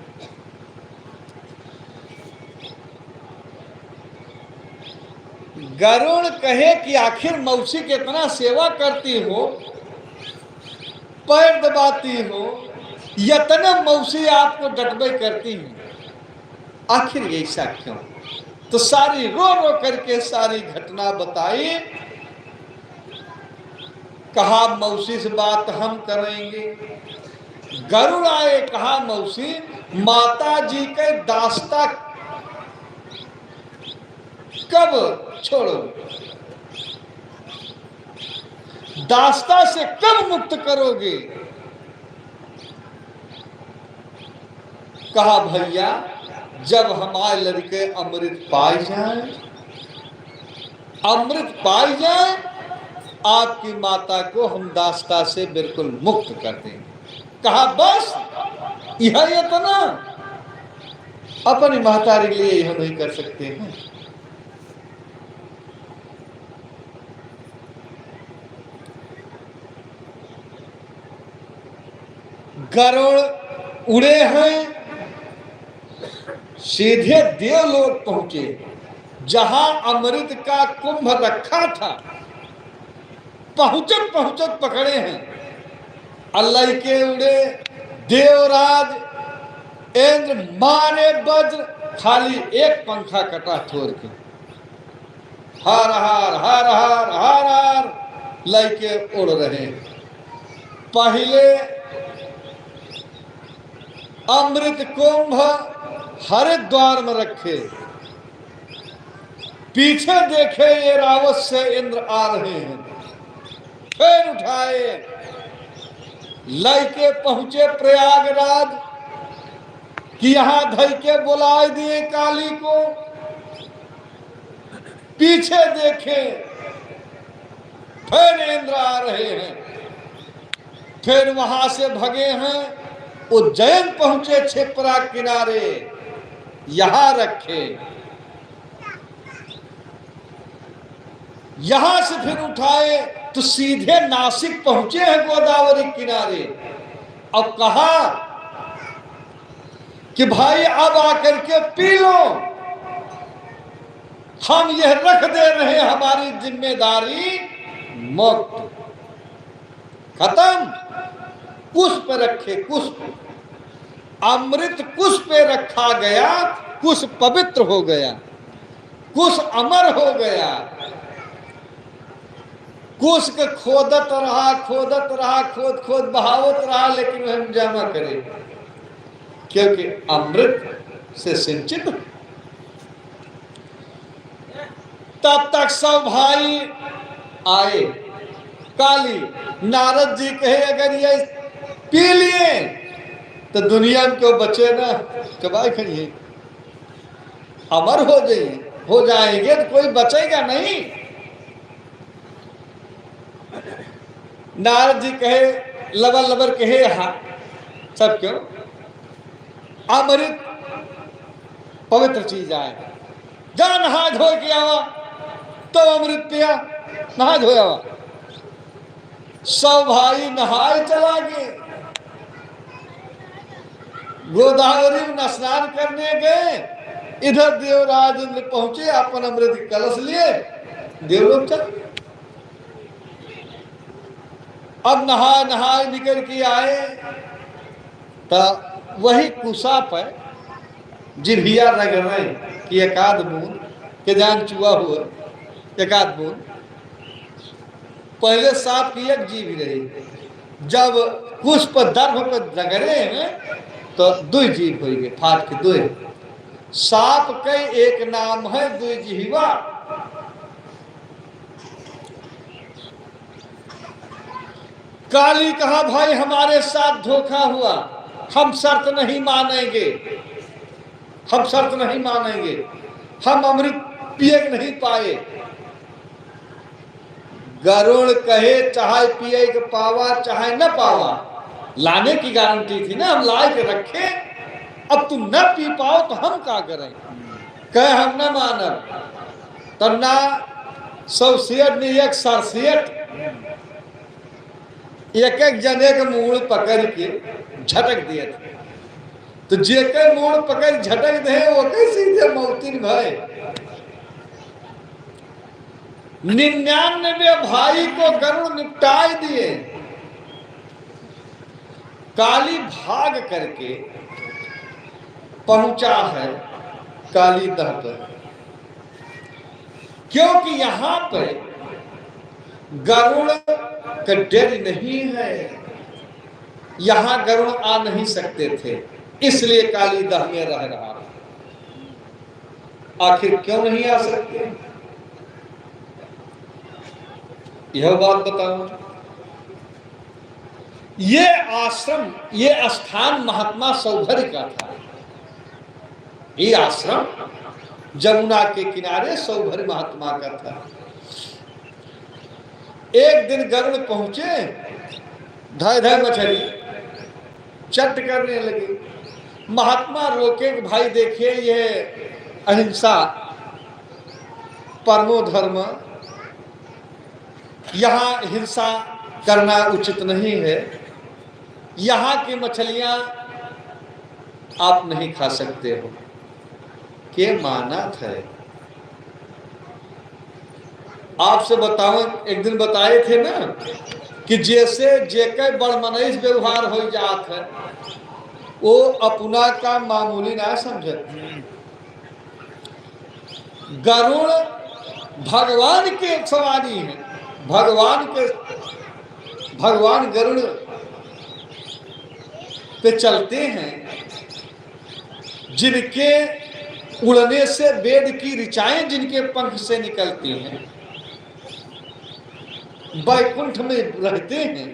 गरुड़ कहे कि आखिर मौसी के इतना सेवा करती हो, पैर दबाती हो, इतना मौसी आपको डटबे करती है, आखिर ऐसा क्यों? तो सारी रो रो करके सारी घटना बताई। कहा मौसी से बात हम करेंगे। गरुड़ आए, कहा मौसी माता जी के दास्ता कब छोड़ो, दास्ता से कब मुक्त करोगे? कहा भैया जब हमारे लड़के अमृत पाए जाए, अमृत पाए जाए, आपकी माता को हम दास्ता से बिल्कुल मुक्त कर देंगे। कहा बस यह इतना, अपनी महतारी के लिए यह नहीं कर सकते हैं। गरुड़ उड़े हैं, सीधे देवलोक पहुंचे, जहां अमृत का कुंभ रखा था। पहुंचत पहुंचत पकड़े हैं। अल्लाह के उड़े देवराज, इंद्र मारे वज्र, खाली एक पंखा कटा छोड़ के। हार हार हार हार हार हार लैके उड़ रहे। पहले अमृत कुंभ हरिद्वार में रखे, पीछे देखे ये रावत से इंद्र आ रहे हैं, फिर उठाए लैके पहुंचे प्रयागराज कि यहां धई के बुलाए दिए काली को। पीछे देखे फिर इंद्र आ रहे हैं, फिर वहां से भगे हैं, उज्जैन पहुंचे, छिपरा किनारे यहां रखे। यहां से फिर उठाए तो सीधे नासिक पहुंचे हैं, गोदावरी किनारे। अब कहा कि भाई अब आकर के पी लो, हम यह रख दे रहे हैं, हमारी जिम्मेदारी मुक्त, खत्म। कुश पे रखे, कुश अमृत कुश पे रखा गया, कुश पवित्र हो गया, कुश अमर हो गया। कुश के खोदत रहा, खोद खोद बहावत रहा, लेकिन वह जमा करे, क्योंकि अमृत से सिंचित। तब तक सब भाई आए। काली, नारद जी कहे अगर ये पी लिए तो दुनिया में क्यों बचे ना, कबाई खड़िए, अमर हो जाएंगे तो कोई बचेगा नहीं। नारद जी कहे, लबर लबर कहे, हाँ सब क्यों, अमृत पवित्र चीज आए, जा नहा धो के आवा, तो अमृत पिया, नहा धोया। सब भाई नहाए चला गए, गोदावरी में स्नान करने गए। इधर देवराज इंद्र पहुंचे, अपन अमृत कलश लिए, देवलोक चल। अब नहा निकल के आए तो वही कुशा पर जिभिया लग रहे कि एकाध बूंद के जान चुआ हुआ, एकाध बूंद पहले सांप की एक जीव रही, जब कुश पर दर्भ पर रगड़े हैं तो दो जीव हो गए, फाट के दो। सांप के एक नाम है दो जिहवा। काली कहा भाई हमारे साथ धोखा हुआ, हम शर्त नहीं मानेंगे, हम शर्त नहीं मानेंगे, हम अमृत पिए नहीं पाए। गरुड़ कहे चाहे पिए के पावा चाहे न पावा, लाने की गारंटी थी ना, हम ला के रखे, अब तुम न पी पाओ तो हम क्या करें। कहे हम न मानब, तब ना सब सेठ ने एक सरसेठ एक एक जने के मूड़ पकड़ के झटक दिए थे, तो जेके मूड़ पकड़ झटक दे वो सीधे मौतिन भय। 99 भाई को गरुड़ निपटाए दिए। काली भाग करके पहुंचा है काली दह पर, क्योंकि यहां पर गरुड़ का डर नहीं है, यहां गरुड़ आ नहीं सकते थे, इसलिए काली दह में रह रहा। आखिर क्यों नहीं आ सकते, यह बात बताऊं। ये आश्रम, ये स्थान महात्मा सौभरी का था। ये आश्रम जमुना के किनारे सौभरी महात्मा का था। एक दिन गरुड़ पहुंचे, धाय धाय मछली चट करने लगे। महात्मा रोके कि भाई देखिए ये अहिंसा परमो धर्म, यहाँ हिंसा करना उचित नहीं है, यहाँ की मछलियां आप नहीं खा सकते हो। के माना था। आपसे बताओ, एक दिन बताए थे ना कि जैसे जेके बड़मनईस व्यवहार हो जात है, वो अपना का मामूली ना समझे। गरुड़ भगवान के सवारी है, भगवान गरुड़ पे चलते हैं, जिनके उड़ने से वेद की ऋचाएं जिनके पंख से निकलती हैं, बैकुंठ में रहते हैं,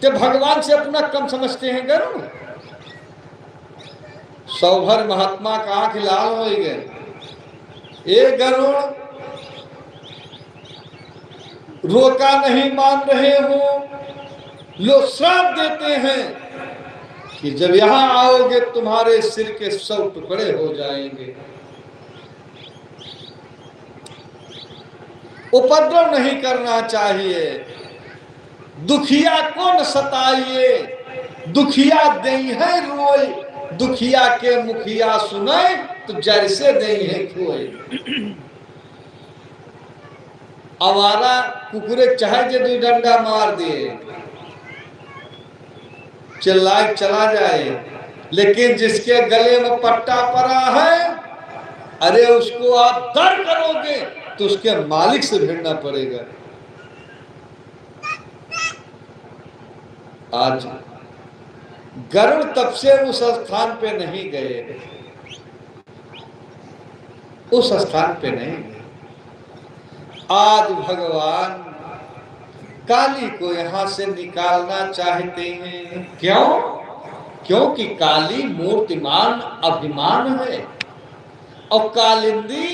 तो भगवान से अपना कम समझते हैं गरुड़। सौभर महात्मा का आंख लाल हो गए। ए गरुड़, रोका नहीं मान रहे हो, लोग श्राप देते हैं कि जब यहां आओगे तुम्हारे सिर के 100 टुकड़े हो जाएंगे। उपद्रव नहीं करना चाहिए, दुखिया को न सताइए, दुखिया देई है रोए, दुखिया के मुखिया सुनाए तो जैसे देई है खोए। आवारा कुकुरे चाहे जे 2 डंडा मार दिए, चिल्लाए चला जाए, लेकिन जिसके गले में पट्टा पड़ा है, अरे उसको आप डर करोगे तो उसके मालिक से भिड़ना पड़ेगा। आज गरुड़ तब से उस स्थान पे नहीं गए, उस स्थान पे नहीं गए। आज भगवान काली को यहां से निकालना चाहते हैं। क्यों? क्योंकि काली मूर्तिमान अभिमान है, और कालिंदी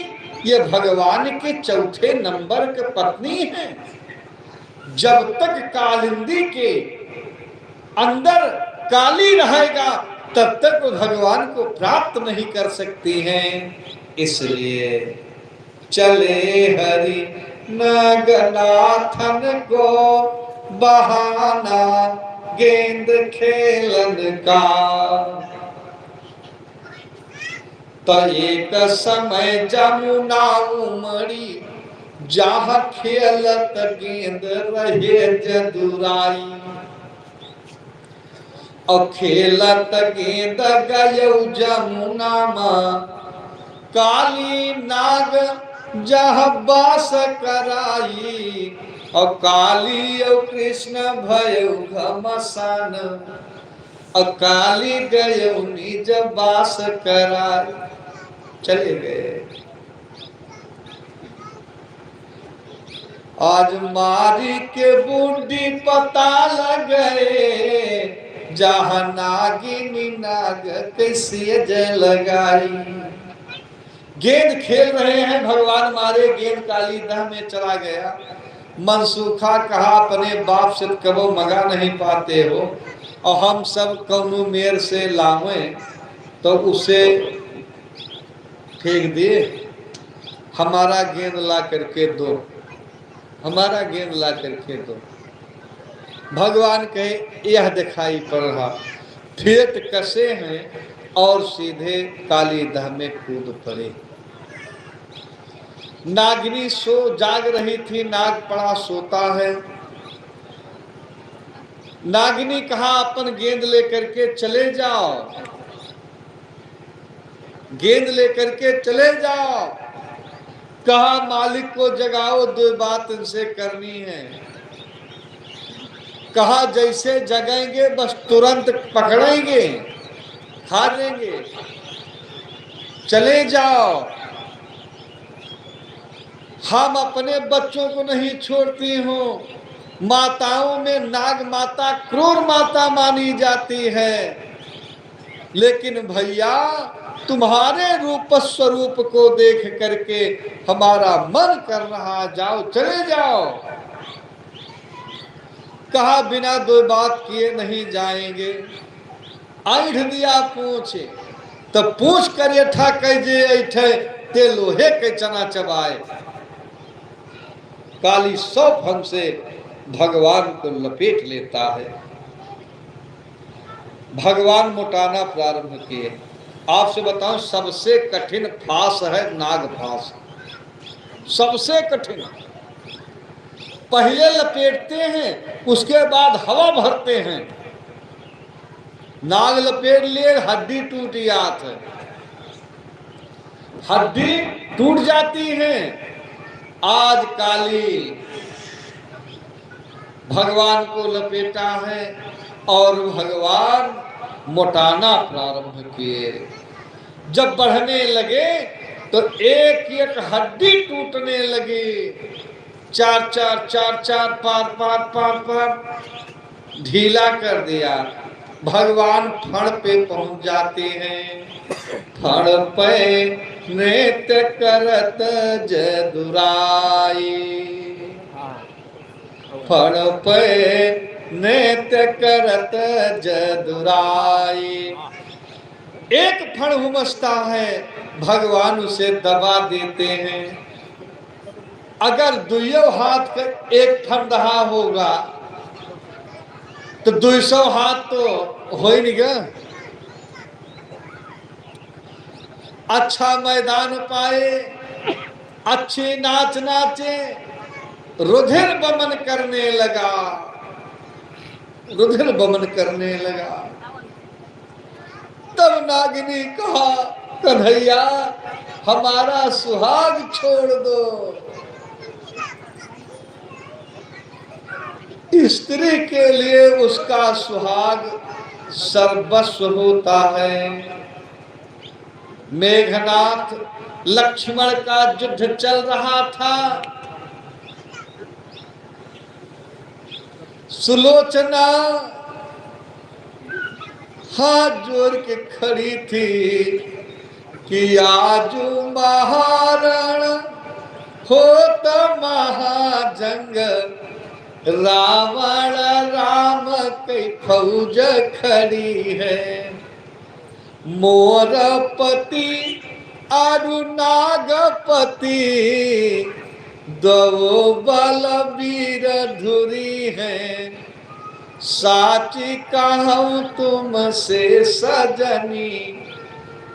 ये भगवान के 4थे नंबर के पत्नी है। जब तक कालिंदी के अंदर काली रहेगा तब तक वो भगवान को प्राप्त नहीं कर सकती हैं। इसलिए चले हरि नागनाथन को बहाना गेंद खेलन का। तो एक समय जमुना उमड़ी, जहाँ खेलत गेंद रहे जदुराई, और खेलत गेंद गयो जमुना में, काली नाग जहाँ बास कराई, और काली और कृष्ण भयो घमसान, और काली गयो निज बास कराई। चले गए। आज मारी के बूढ़ी पता लगे, जहाँ नागिनी नाग कैसे जय लगाई। गेंद खेल रहे हैं, भगवान मारे, गेंद काली दह में चला गया। मनसूखा कहा अपने बाप से कबो मगा नहीं पाते हो, और हम सब कौनो मेर से लावे तो उसे फेंक दिए। हमारा गेंद ला करके दो, हमारा गेंद ला करके दो। भगवान कहे यह दिखाई पड़ रहा, फेंट कसे हैं और सीधे काली दह में कूद पड़े। नागिनी सो जाग रही थी, नाग पड़ा सोता है। नागिनी कहा अपन गेंद लेकर के चले जाओ, गेंद लेकर के चले जाओ। कहा मालिक को जगाओ, 2 बात इनसे करनी है। कहा जैसे जगाएंगे बस तुरंत पकड़ेंगे, खा लेंगे, चले जाओ। हम अपने बच्चों को नहीं छोड़ती हूँ। माताओं में नाग माता क्रूर माता मानी जाती है, लेकिन भैया तुम्हारे रूप स्वरूप को देख करके हमारा मन कर रहा, जाओ चले जाओ। कहा बिना 2 बात किए नहीं जाएंगे। ऐठ दिया पूछ, तब पूछ कर एठा कैजे ऐठे ते लोहे के चना चबाए। काली 100 फंग से भगवान को लपेट लेता है। भगवान मोटाना प्रारंभ किए। आपसे बताऊं, सबसे कठिन फांस है नाग फांस, सबसे कठिन। पहले लपेटते हैं, उसके बाद हवा भरते हैं। नाग लपेट लिए, हड्डी टूट जाती है, हड्डी टूट जाती है। आज काली भगवान को लपेटा है और भगवान मोटाना प्रारंभ किए। जब बढ़ने लगे तो एक एक हड्डी टूटने लगी, चार चार पार ढीला कर दिया। भगवान फण पे पहुंच जाते हैं। फण पे नृत्य करत जदुराई, फण पे नृत्य करत जदुराई। एक फण हुमसता है, भगवान उसे दबा देते हैं। अगर दुइयों हाथ का एक फण रहा होगा तो 200 हाथ तो हो ही नहीं गया। अच्छा मैदान पाए, अच्छी नाच नाचे, रुधिर बमन करने लगा, रुधिर बमन करने लगा। तब नागिनी कहा, कन्हैया हमारा सुहाग छोड़ दो। स्त्री के लिए उसका सुहाग सर्वस्व होता है। मेघनाथ लक्ष्मण का युद्ध चल रहा था। सुलोचना हाथ जोड़ के खड़ी थी कि आज महारण हो तो महाजंग, रावण राम की फौज खड़ी है। मोर पति अरु नागपति, दो बलवीर धुरी है। साची कहूँ तुमसे सजनी,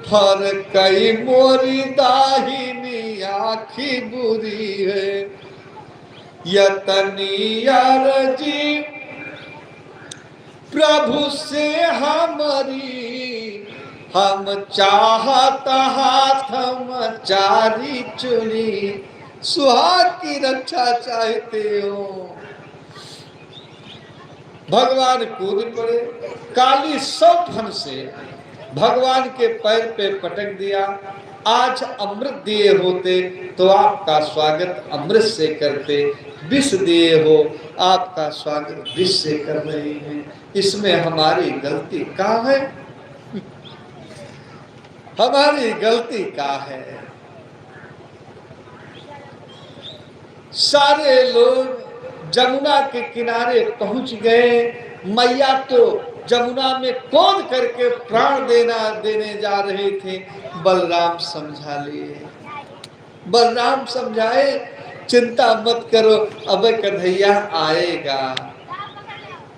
फर कई मोरी दाहिनी आखी बुरी है। यतनी अर्जी प्रभु से हमारी, हम चाहत हाथ हम चारी चुनी। सुहाग की रक्षा चाहते हो। भगवान कूद पड़े, काली 100 फन से भगवान के पैर पे पटक दिया। आज अमृत दिए होते तो आपका स्वागत अमृत से करते, विष दिए हो आपका स्वागत विष से कर रहे हैं। इसमें हमारी गलती कहाँ है? हमारी गलती कहाँ है? सारे लोग जमुना के किनारे पहुंच गए। मैया तो जमुना में कूद करके प्राण देने जा रहे थे। बलराम समझा लिए, बलराम समझाए, चिंता मत करो, अब कन्हैया आएगा।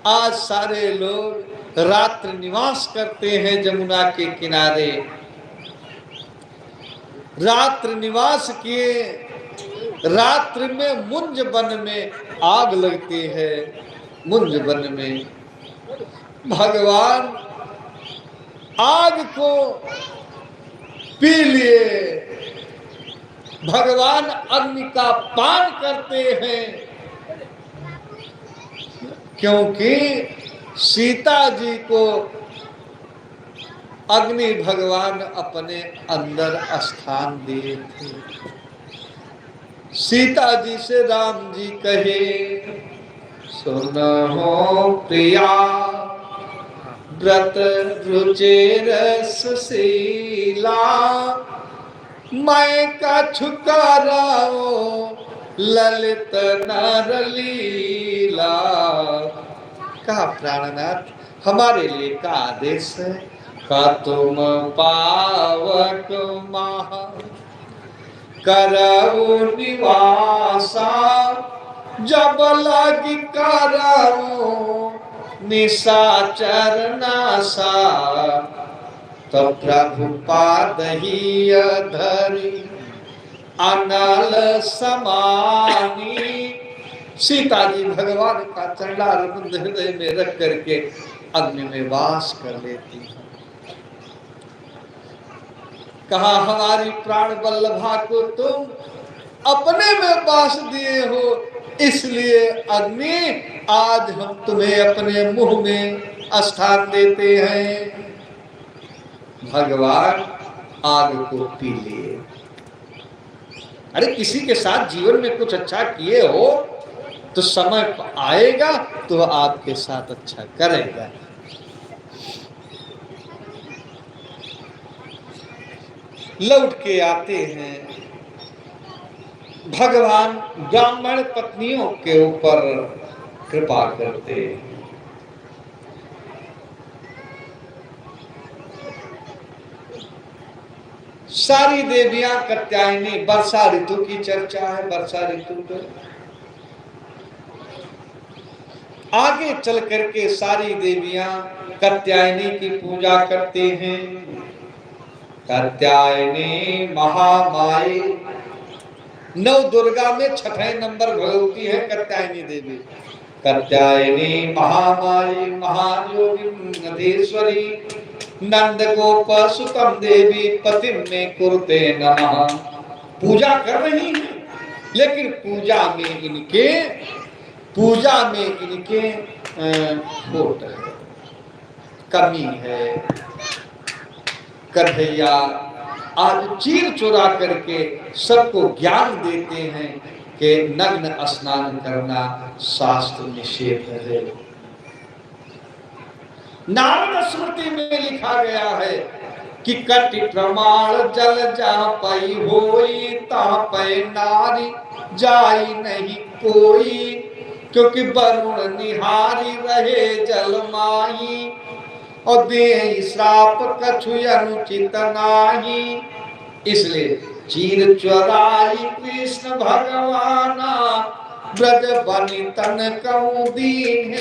आज सारे लोग रात्रि निवास करते हैं जमुना के किनारे। रात्रि निवास किए। रात्रि में मुंज वन में आग लगती है। मुंज वन में भगवान आग को पी लिए। भगवान अग्नि का पान करते हैं, क्योंकि सीता जी को अग्नि भगवान अपने अंदर स्थान दिए थे। सीता जी से राम जी कहे, सुनो प्रिया व्रत रुचिर सुशीला, मैं का छुकाराओ ललित नर लीला। कहा प्राणनाथ हमारे लिए का आदेश है? का तुम पावक महा करऊ निवासा, जब लगी करऊ निशाचर नासा, तब प्रभु पादही धरी अनल समानी। सीता जी भगवान का चरणारविंद हृदय में रख करके अग्नि में वास कर लेती है। कहा हमारी प्राण वल्लभा को तुम अपने में वास दिए हो, इसलिए अग्नि आज हम तुम्हें अपने मुंह में स्थान देते हैं। भगवान आग को पी लिए। अरे किसी के साथ जीवन में कुछ अच्छा किए हो तो समय आएगा तो आपके साथ अच्छा करेगा। लौट के आते हैं, भगवान ब्राह्मण पत्नियों के ऊपर कृपा करते हैं। सारी देवियां कात्यायनी, वर्षा ऋतु की चर्चा है। वर्षा ऋतु में आगे चल करके सारी देवियां कात्यायनी की पूजा करते हैं। कात्यायनी महामाई, नव दुर्गा में छठे नंबर भगवती है कात्यायनी देवी। कात्यायनी महामाई महायोगिनीश्वरी नंद गोप सुतम देवी पतिम में कुरुते नमः। पूजा कर रही हैं, लेकिन पूजा में इनके खोट है, कमी है। कन्हैया आज चीर चुरा करके सबको ज्ञान देते हैं कि नग्न स्नान करना शास्त्र निषेध है। नारद स्मृति में लिखा गया है कि कटि प्रमाण जल जहाँ पई होई तहाँ पे नारी जाई नहीं कोई, क्योंकि वरुण निहारी रहे जल माही और दे श्राप कछु अनुचित नाही। इसलिए चीर चुराई कृष्ण भगवाना ब्रज बनि तन कहूँ दीन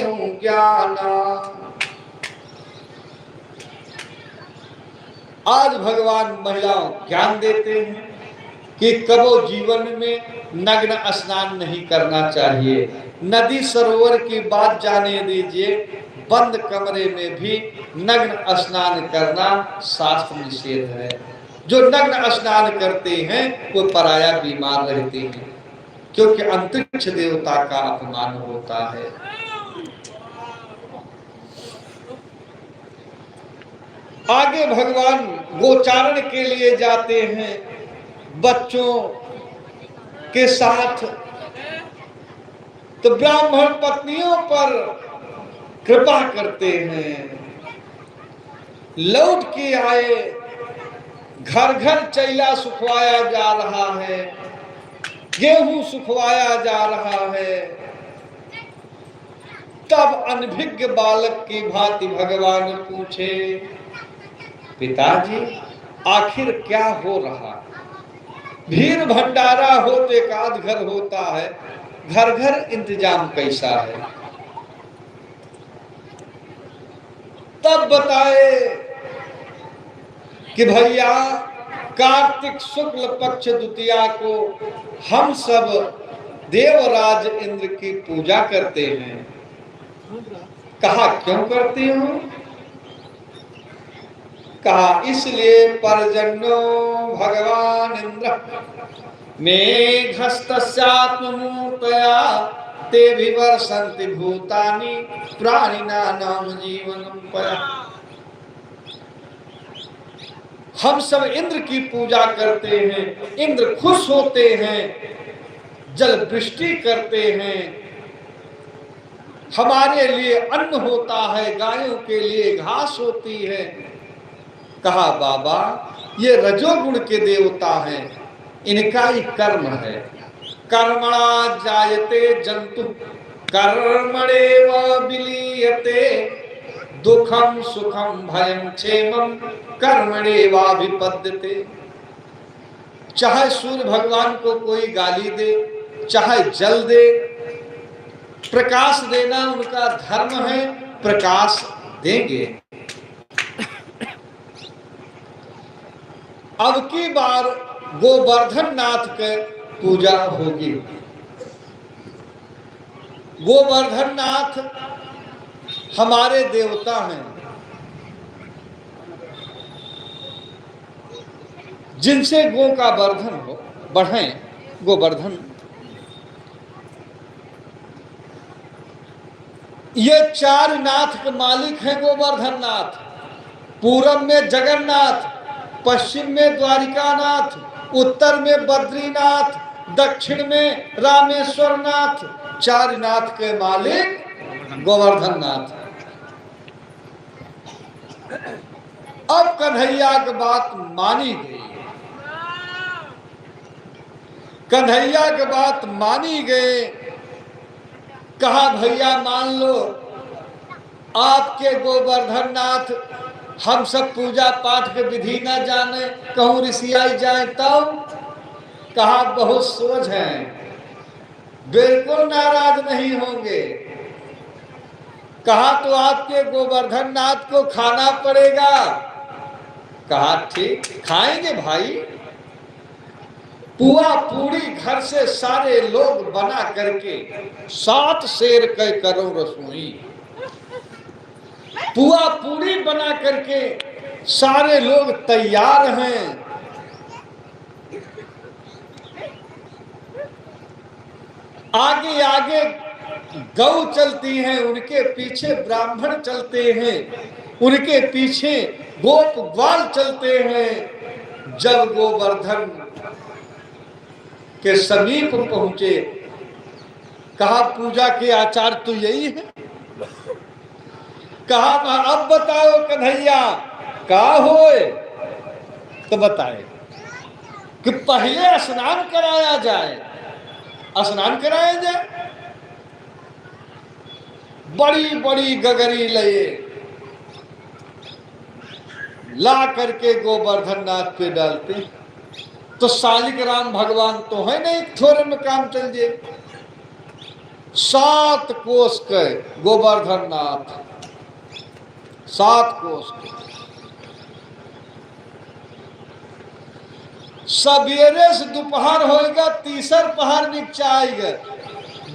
ज्ञाना। आज भगवान महिलाओं ज्ञान देते हैं कि कबो जीवन में नग्न स्नान नहीं करना चाहिए। नदी सरोवर की बात जाने दीजिए, बंद कमरे में भी नग्न स्नान करना शास्त्र निषेध है। जो नग्न स्नान करते हैं वो पराया बीमार रहते हैं, क्योंकि अंतरिक्ष देवता का अपमान होता है। आगे भगवान गोचारण के लिए जाते हैं बच्चों के साथ, तो ब्राह्मण पत्नियों पर कृपा करते हैं। लौट के आए, घर घर चैला सुखवाया जा रहा है, गेहूं सुखवाया जा रहा है। तब अनभिज्ञ बालक की भांति भगवान पूछे, पिताजी आखिर क्या हो रहा? भीड़ भंडारा हो तो एक आध घर होता है, घर घर इंतजाम कैसा है? तब बताए कि भैया कार्तिक शुक्ल पक्ष द्वितीया को हम सब देवराज इंद्र की पूजा करते हैं। कहा क्यों करते हो? कहा इसलिए पर्जन्यो भगवान इंद्र मेघस्तस्यात्ममूर्तया ते विवर्षन्ति भूतानि प्राणिनानां जीवनं पया। हम सब इंद्र की पूजा करते हैं, इंद्र खुश होते हैं, जल वृष्टि करते हैं, हमारे लिए अन्न होता है, गायों के लिए घास होती है। कहा बाबा ये रजोगुण के देवता हैं, इनका ही कर्म है। कर्मणा जायते जंतु कर्मणेव विलीयते, दुखम सुखम भयं क्षेमं कर्मणेवाभिपद्यते। चाहे सूर्य भगवान को कोई गाली दे, चाहे जल दे, प्रकाश देना उनका धर्म है, प्रकाश देंगे। अब की बार गोवर्धन नाथ के पूजा होगी। गोवर्धन नाथ हमारे देवता हैं, जिनसे गो का वर्धन हो, बढ़े। गोवर्धन ये चार नाथ के मालिक हैं गोवर्धन नाथ। पूरब में जगन्नाथ, पश्चिम में द्वारिकानाथ, उत्तर में बद्रीनाथ, दक्षिण में रामेश्वर नाथ। चार नाथ के मालिक गोवर्धन नाथ। अब कन्हैया की बात मानी गई। कन्हैया की बात मानी गई। कहा भैया मान लो, आपके गोवर्धन नाथ हम सब पूजा पाठ के विधि न जाने, कहूँ ऋषियाई जाए तब। कहा बहुत सोच है, बिल्कुल नाराज नहीं होंगे। कहा तो आपके गोवर्धन नाथ को खाना पड़ेगा। कहा ठीक, खाएंगे भाई। पुआ पूरी घर से सारे लोग बना करके 7 शेर के करो रसोई। पुआ पूरी बना करके सारे लोग तैयार हैं। आगे आगे गौ चलती हैं, उनके पीछे ब्राह्मण चलते हैं, उनके पीछे गोप ग्वाल चलते हैं। जब गोवर्धन के समीप पहुंचे, कहा पूजा के आचार तो यही है। कहा अब बताओ कन्हैया का होए। तो बताए कि पहले स्नान कराया जाए। स्नान कराया जाए, बड़ी बड़ी गगरी लये ला करके गोवर्धन नाथ पे डालते। तो शालिक राम भगवान तो है नहीं, थोड़े में काम चल जाए। 7 कोस के गोवर्धन नाथ, 7 कोस के। सवेरे से दोपहर होएगा, तीसर पहर निकचाएगा।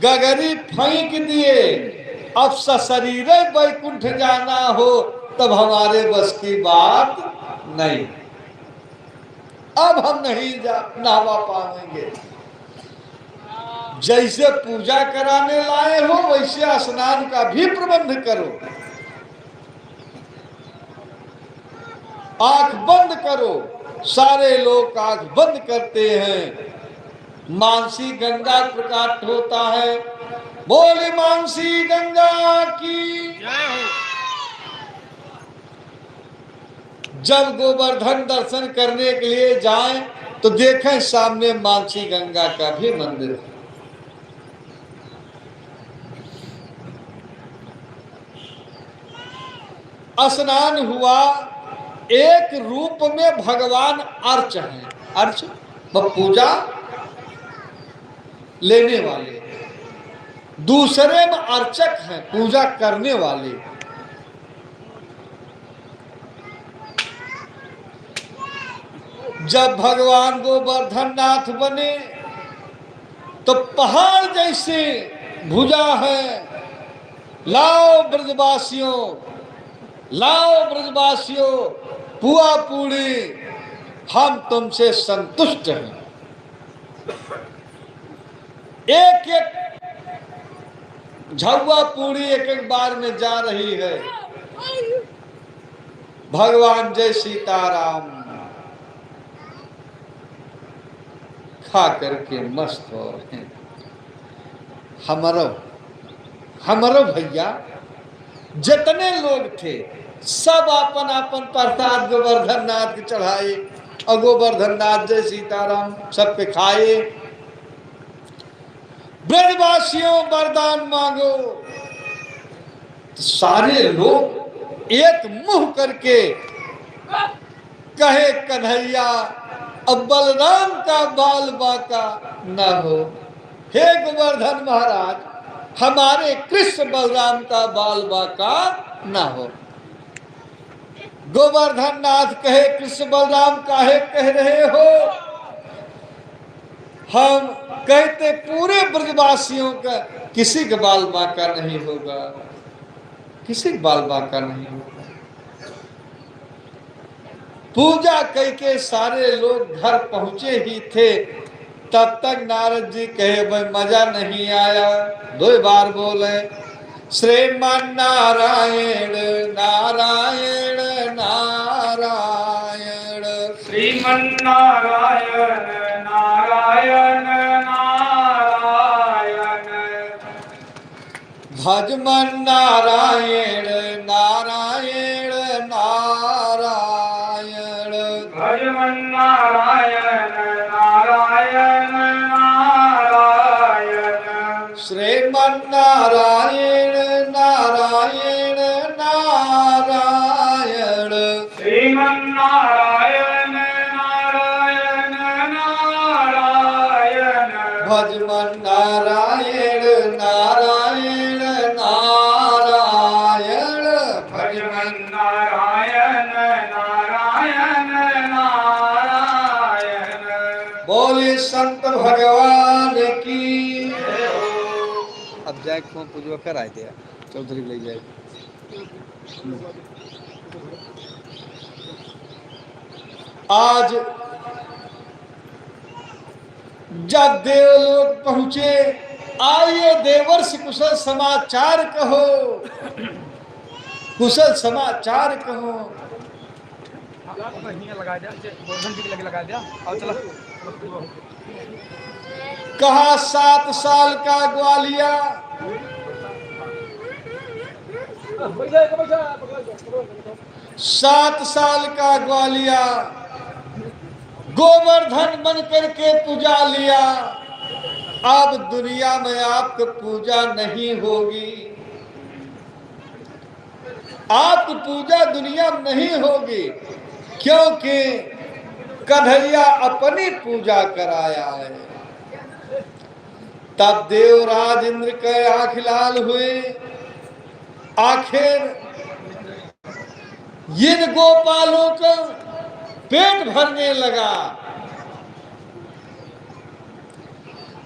गगरी फेंक दिए। अब सशरीरे बैकुंठ जाना हो तब हमारे बस की बात नहीं। अब हम नहीं नहवा पाएंगे। जैसे पूजा कराने लाए हो वैसे स्नान का भी प्रबंध करो। आंख बंद करो। सारे लोग आंख बंद करते हैं। मानसी गंगा प्रकट होता है। बोले मानसी गंगा की जय हो। जब गोवर्धन दर्शन करने के लिए जाएं तो देखें सामने मानसी गंगा का भी मंदिर है। स्नान हुआ। एक रूप में भगवान अर्च हैं। अर्च पूजा लेने वाले, दूसरे में अर्चक हैं, पूजा करने वाले। जब भगवान गोवर्धन नाथ बने तो पहाड़ जैसे भुजा है। लाओ ब्रजवासियों, लाओ ब्रजवासियों, पुआ पूरी, हम तुमसे संतुष्ट हैं। एक एक झुआ पूरी एक एक बार में जा रही है। भगवान जय सीताराम खा करके मस्त हो रहे हैं। हमारो भैया जितने लोग थे सब अपन अपन प्रसाद गोवर्धन नाथ के चढ़ाए और गोवर्धन नाथ जय सीताराम सब पे खाए। ब्रजवासियों वरदान मांगो। तो सारे लोग एक मुंह करके कहे कन्हैया अब बलराम का बाल बाका न हो। हे गोवर्धन महाराज हमारे कृष्ण बलराम का बाल बाका ना हो। गोवर्धन नाथ कहे कृष्ण बलराम काहे कह रहे हो? हम कहते पूरे ब्रजवासियों का किसी का बाल बाका नहीं होगा, किसी का बाल बाका नहीं होगा। पूजा कई के सारे लोग घर पहुंचे ही थे, तब तक नारद जी कहे भाई मजा नहीं आया। दो बार बोले श्रीमन नारायण नारायण नारायण, श्रीमन नारायण नारायण नारायण, भजमन नारायण नारायण नारायण, भजमन नारायण नारायण नारायण, श्रीमन नारायण नारायण नारायण, श्रीमन नारायण नारायण नारायण, भजमन नारायण नारायण नारायण, भजमन नारायण नारायण नारायण। बोले संत भगवान की। अब जाए पूजवा कर आए थे चौधरी ले जाए। आज जब देवलोक पहुंचे, आइए देवर्ष कुशल समाचार कहो, कुशल समाचार कहो। कहा 7 साल का ग्वालिया, 7 साल का ग्वालिया गोवर्धन बन करके पूजा लिया। अब दुनिया में आपकी पूजा नहीं होगी, आपकी पूजा दुनिया में नहीं होगी, क्योंकि कन्हैया अपनी पूजा कराया है। तब देवराज इंद्र के आंख लाल हुए। आखिर इन गोपालों का पेट भरने लगा।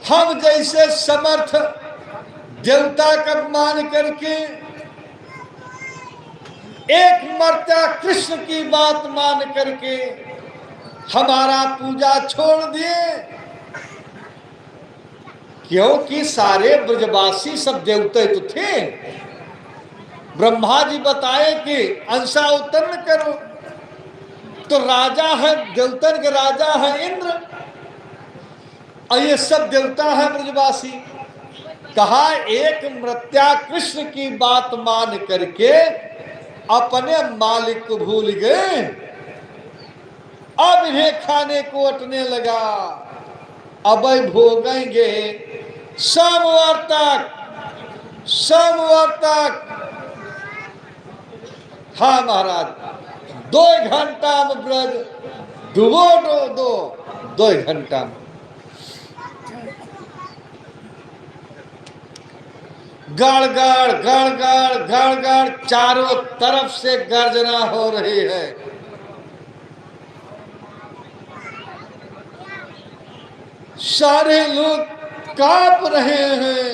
हम जैसे समर्थ देवता का मान करके एक मर्त्या कृष्ण की बात मान करके हमारा पूजा छोड़ दिए, क्योंकि सारे ब्रजवासी सब देवता तो थे। ब्रह्मा जी बताए कि अंशा उत्पन्न करो, तो राजा है देवतन के राजा है इंद्र, और ये सब देवता है ब्रजवासी। कहा एक मृत्या कृष्ण की बात मान करके अपने मालिक को भूल गए। अब इन्हें खाने को अटने लगा। अब भोगेंगे सोमवार तक, सोमवार तक। हाँ महाराज, 2 घंटा में ब्रज डुबो दो घंटा में। गड़ गड़ गड़ गड़ गड़ गड़ चारों तरफ से गर्जना हो रही है। सारे लोग कांप रहे हैं,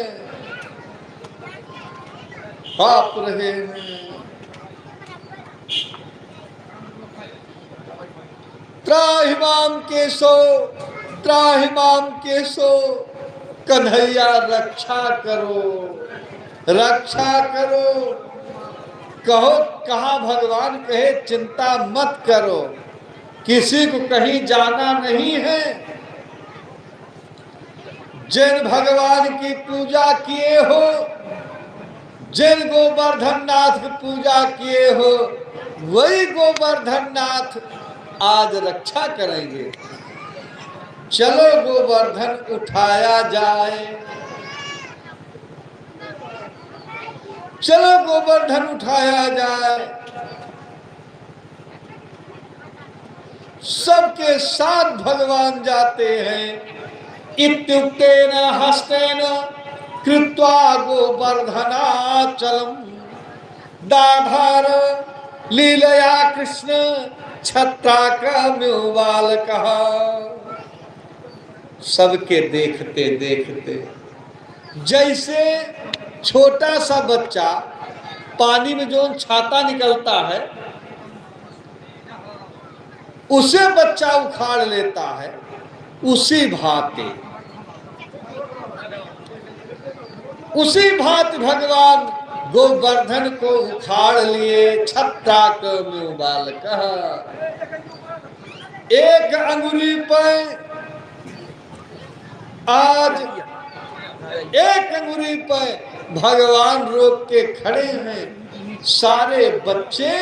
कांप रहे हैं। त्राहिमाम केशो, त्राहिमाम केशो, कन्हैया रक्षा करो, रक्षा करो। कहो कहा भगवान कहे चिंता मत करो, किसी को कहीं जाना नहीं है। जिन भगवान की पूजा किए हो, जिन गोवर्धन नाथ की पूजा किए हो, वही गोवर्धन नाथ आज रक्षा करेंगे। चलो गोवर्धन उठाया जाए, चलो गोवर्धन उठाया जाए। सबके साथ भगवान जाते हैं। इत्युक्तेन हस्तेन कृत्वा गोवर्धनाचलम दाधार लीलया कृष्ण छत्राकम्यो बालकः। सबके देखते देखते जैसे छोटा सा बच्चा पानी में जो छाता निकलता है उसे बच्चा उखाड़ लेता है, उसी भांति भगवान गोवर्धन को उखाड़ लिए। छत्राकम्यो बालकः, एक अंगुली पर आज एक अंगुली पर भगवान रोक के खड़े हैं। सारे बच्चे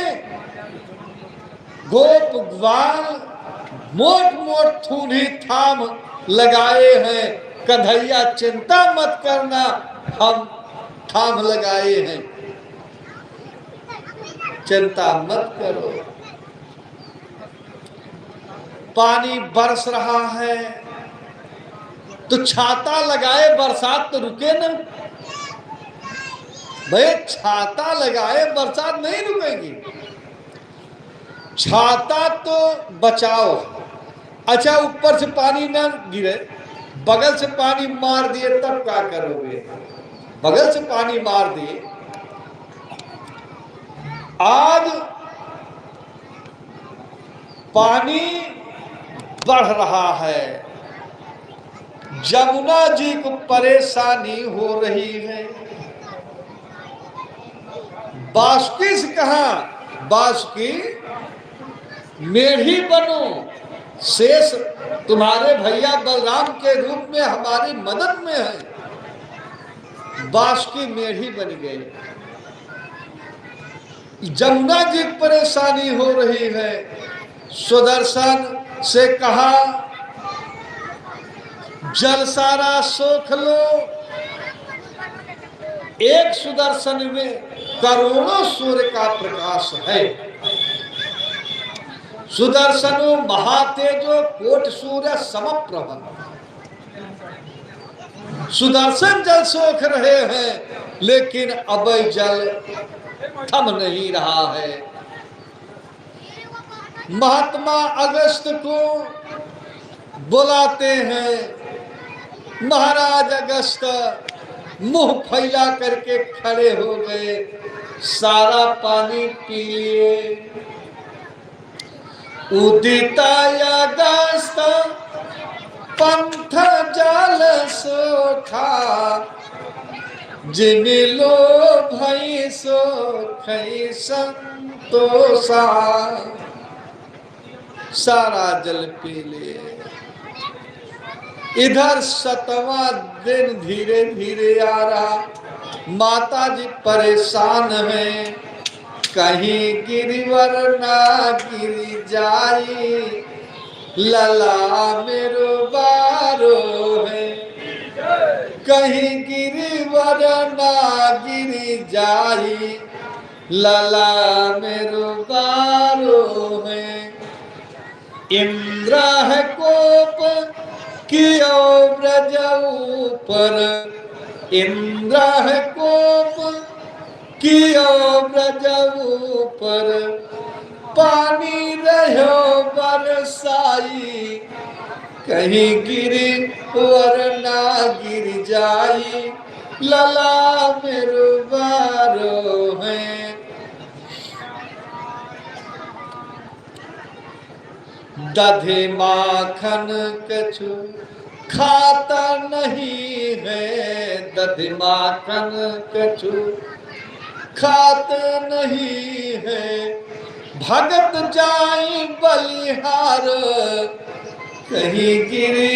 गोप ग्वाल मोट मोट थूनी थाम लगाए हैं। कन्हैया चिंता मत करना, हम थाम लगाए हैं, चिंता मत करो। पानी बरस रहा है तो छाता लगाए, बरसात तो रुके ना भाई। छाता लगाए बरसात नहीं रुकेगी, छाता तो बचाओ। अच्छा ऊपर से पानी ना गिरे, बगल से पानी मार दिए तब क्या करोगे? बगल से पानी मार दिए। आज पानी बढ़ रहा है, जमुना जी को परेशानी हो रही है। बासुकी से कहा, बासुकी मेढ़ी बनो, शेष तुम्हारे भैया बलराम के रूप में हमारी मदद में है। बासुकी मेढ़ी बन गई। जमुना जी परेशानी हो रही है। सुदर्शन से कहा जल सारा सोख लो। एक सुदर्शन में करोड़ों सूर्य का प्रकाश है। सुदर्शनो महातेजो कोट सूर्य समप्रभ। सुदर्शन जल सोख रहे हैं, लेकिन अब जल थम नहीं रहा है। महात्मा अगस्त को बुलाते हैं। महाराज अगस्त मुंह फैला करके खड़े हो गए, सारा पानी पी लिए। उदिता अगस्त पंथ जल सोखा, जिन लो भई सोखई संतोषा। सारा जल पी लिए। इधर 7वां दिन धीरे धीरे आ रहा। माता जी परेशान हैं, कहीं गिरिवर ना गिर जाई, लला मेरो बारो है। कहीं गिरिवर ना गिर जाई, लला मेरो बारो है। इंद्र है कोप कियो ब्रज ऊपर, इंद्र है कोप कियो ब्रज ऊपर। पानी रहो बरसाई, कहीं गिरी वरना गिर जाई, लला मेरो बारो है। दधे माखन कछु खाता नहीं है, दधे माखन कछु खात नहीं है। भगत जाई बलिहार, कहीं गिरी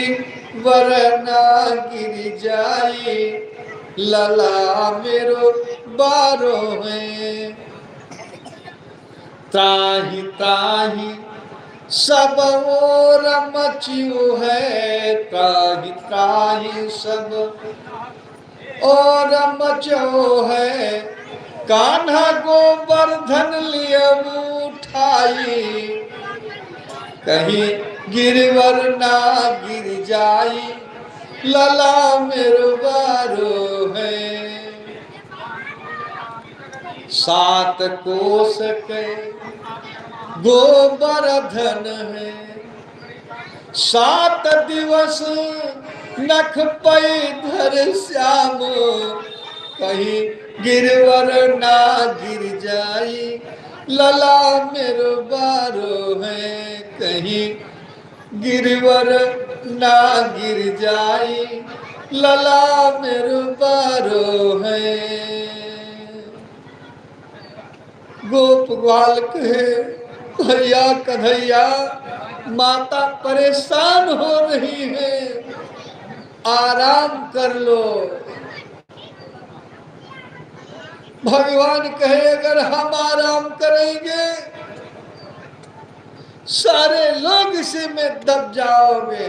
वरना गिर जाई, लला मेरो बारो है। त्राही त्राही सब और मचियो है, त्राही त्राही सब और मचो है। कान्हा गोवर्धन लिया उठाई, कहीं गिरवर ना गिर जाई, लला मेरो बारो है। 7 कोस के गोवर्धन है। 7 दिवस नख पै धर श्याम, कहीं गिरवर ना गिर जाई, लला मेरो बारो है। कहीं गिरवर ना गिर जाई, लला मेरो बारो है। गोप ग्वाल कहे भैया कन्हैया, माता परेशान हो रही है, आराम कर लो। भगवान कहे अगर हम आराम करेंगे सारे लोग इसी में दब जाओगे।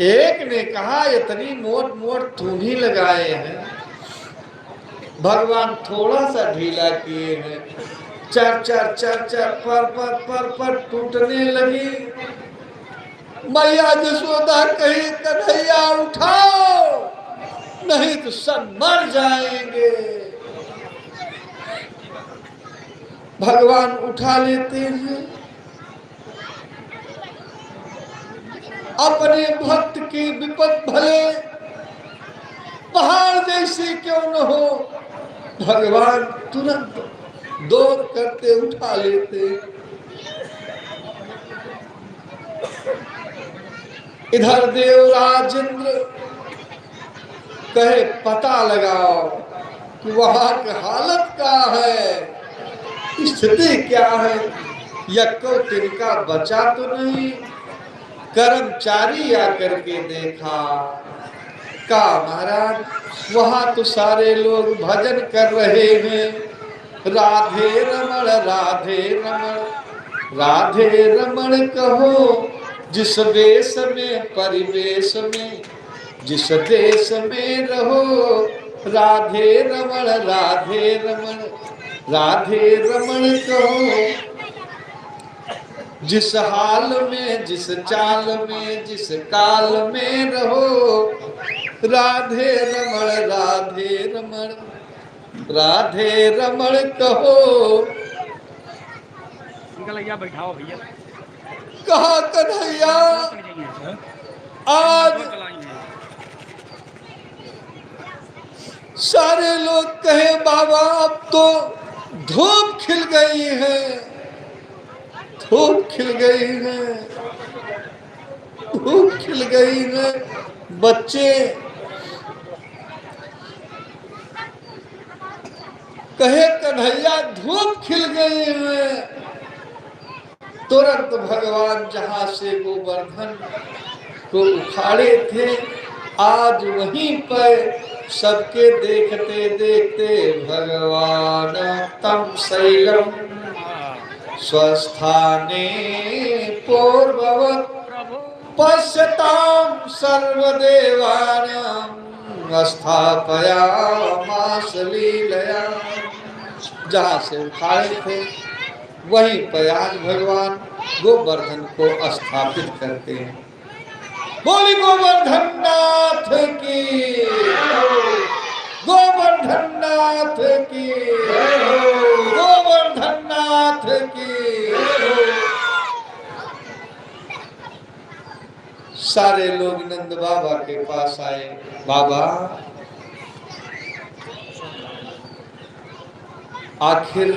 एक ने कहा इतनी मोट मोट तू ही लगाए हैं। भगवान थोड़ा सा ढीला किए हैं, चर चर चर चर पर टूटने लगी। मैया यशोदा कही कन्हैया उठाओ, नहीं तो सब मर जाएंगे। भगवान उठा लेते हैं। अपने भक्त की विपद भले पहाड़ जैसी क्यों न हो, भगवान तुरंत दौड़ करते उठा लेते। इधर देवराज इंद्र कहे पता लगाओ कि वहां की हालत क्या है, स्थिति क्या है। यक्को तिनका बचा तो नहीं। कर्मचारी आकर के देखा, का महाराज वहां तो सारे लोग भजन कर रहे हैं, राधे रमण राधे रमण राधे रमण कहो। जिस देश में परिवेश में जिस देश में रहो, राधे रमण राधे रमण राधे रमण कहो। जिस हाल में जिस चाल में जिस काल में रहो, राधे रमण राधे रमण राधे रमण कहो। बैठाओ भैया। कहा कन्हैया आज सारे लोग कहे बाबा अब तो धूप खिल गई है, धूप खिल गई है, धूप खिल गई है। बच्चे कहे कन्हैया धूप खिल गई है। तुरंत भगवान जहां से गोवर्धन को उखाड़े थे, आज वहीं पर सबके देखते देखते भगवान तम शैलम स्वस्थाने पूर्ववत् पश्यताम सर्वदेवानां स्थापयामास लीलया। जहाँ से उखाड़े थे वहीं पर आज भगवान गोवर्धन को स्थापित करते हैं। बोली गोवर्धन नाथ की, गोवर्धन नाथ की, गोवर्धन नाथ की। सारे लोग नंद बाबा के पास आए। बाबा आखिर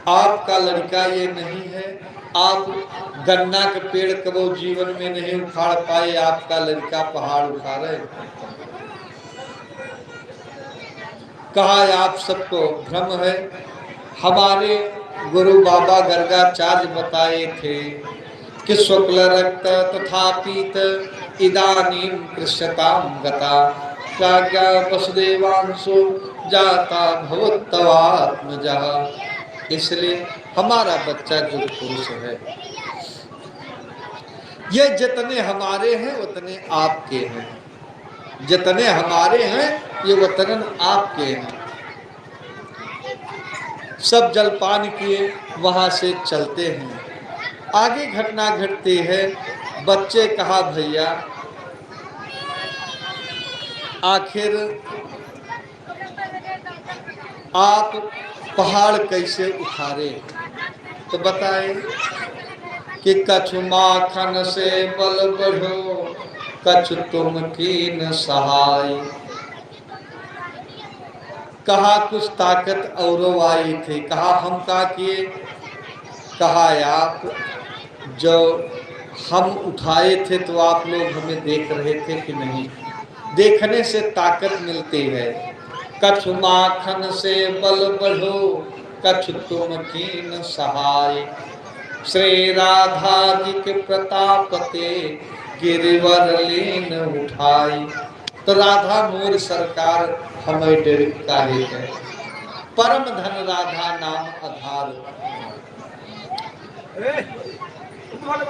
आपका लड़का ये नहीं है, आप गन्ना के पेड़ कबो जीवन में नहीं उखाड़ पाए, आपका लड़का पहाड़ उखाड़े। कहा आप सबको भ्रम है, हमारे गुरु बाबा गर्गाचार्य बताए थे कि शुक्ल रक्त तथा पीत इदानीम कृष्यताम गता, प्राज्ञा वसुदेवांशो जाता भवत्तवात्मजा। इसलिए हमारा बच्चा जो पुरुष है, ये जितने हमारे हैं उतने आपके हैं, जितने हमारे हैं ये उतने आपके हैं। सब जलपान किए वहां से चलते हैं। आगे घटना घटती है। बच्चे कहा भैया आखिर आप पहाड़ कैसे उखाड़े? तो बताए कि कछु माखन से बल बढ़ो, कछु तुम कीन सहाय। कहा कुछ ताकत और आई थी, कहा हम क्या किए? कहा आप जो हम उठाए थे तो आप लोग हमें देख रहे थे कि नहीं? देखने से ताकत मिलती है। कछु माखन से बल बढ़ो, कछु तुम कीन सहाय। श्री राधा जी के प्रताप ते गिरिवर लीन उठाई। तो राधा मोर सरकार हमें डर काहे है। परम धन राधा नाम आधार।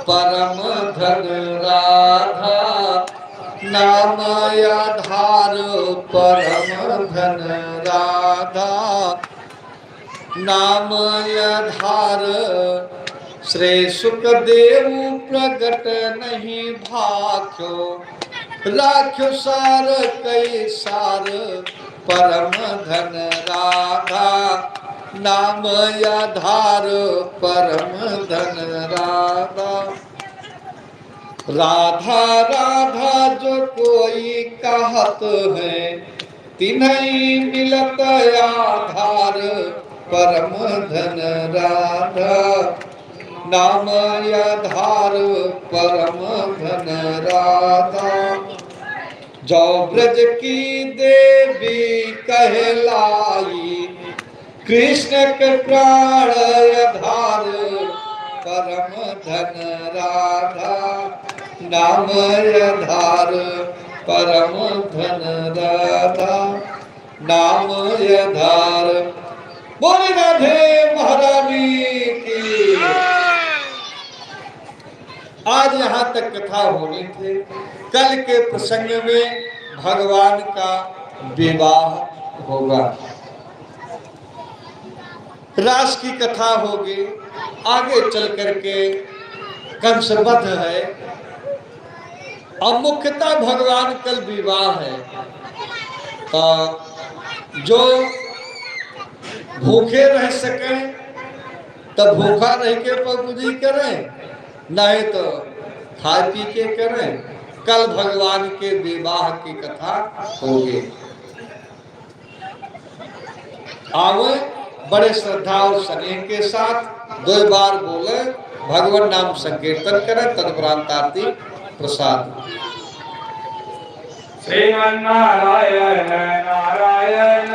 परम धन राधा नाम आधार, परम धन राधा नाम आधार। श्री सुखदेव प्रगट नहीं भाख्यो, राख्यो सार कई सार। परम धन राधा नाम आधार, परम धन राधा। राधा राधा जो कोई कहत है, तिन्हीं मिलत आधार। परम धन राधा नाम आधार, परम धन राधा। जो ब्रज की देवी कहलाई, कृष्ण के प्राण आधार। परम धन राधा नाम आधार, परम धन राधा नाम आधार। बोले राधे महारानी की। आज यहाँ तक कथा होनी थी। कल के प्रसंग में भगवान का विवाह होगा, रास की कथा होगी। आगे चल करके कंसबद्ध है और मुख्यतः भगवान कल विवाह है। तो जो भूखे रह सके तब भूखा रह के पगुजी करें, नहीं तो खा पी के करें। कल भगवान के विवाह की कथा होगी। आवे बड़े श्रद्धा और स्नेह के साथ 2 बार बोले, भगवान नाम संकीर्तन करें, तदुपरांत आरती प्रसाद। श्रीमन्नारायण नारायण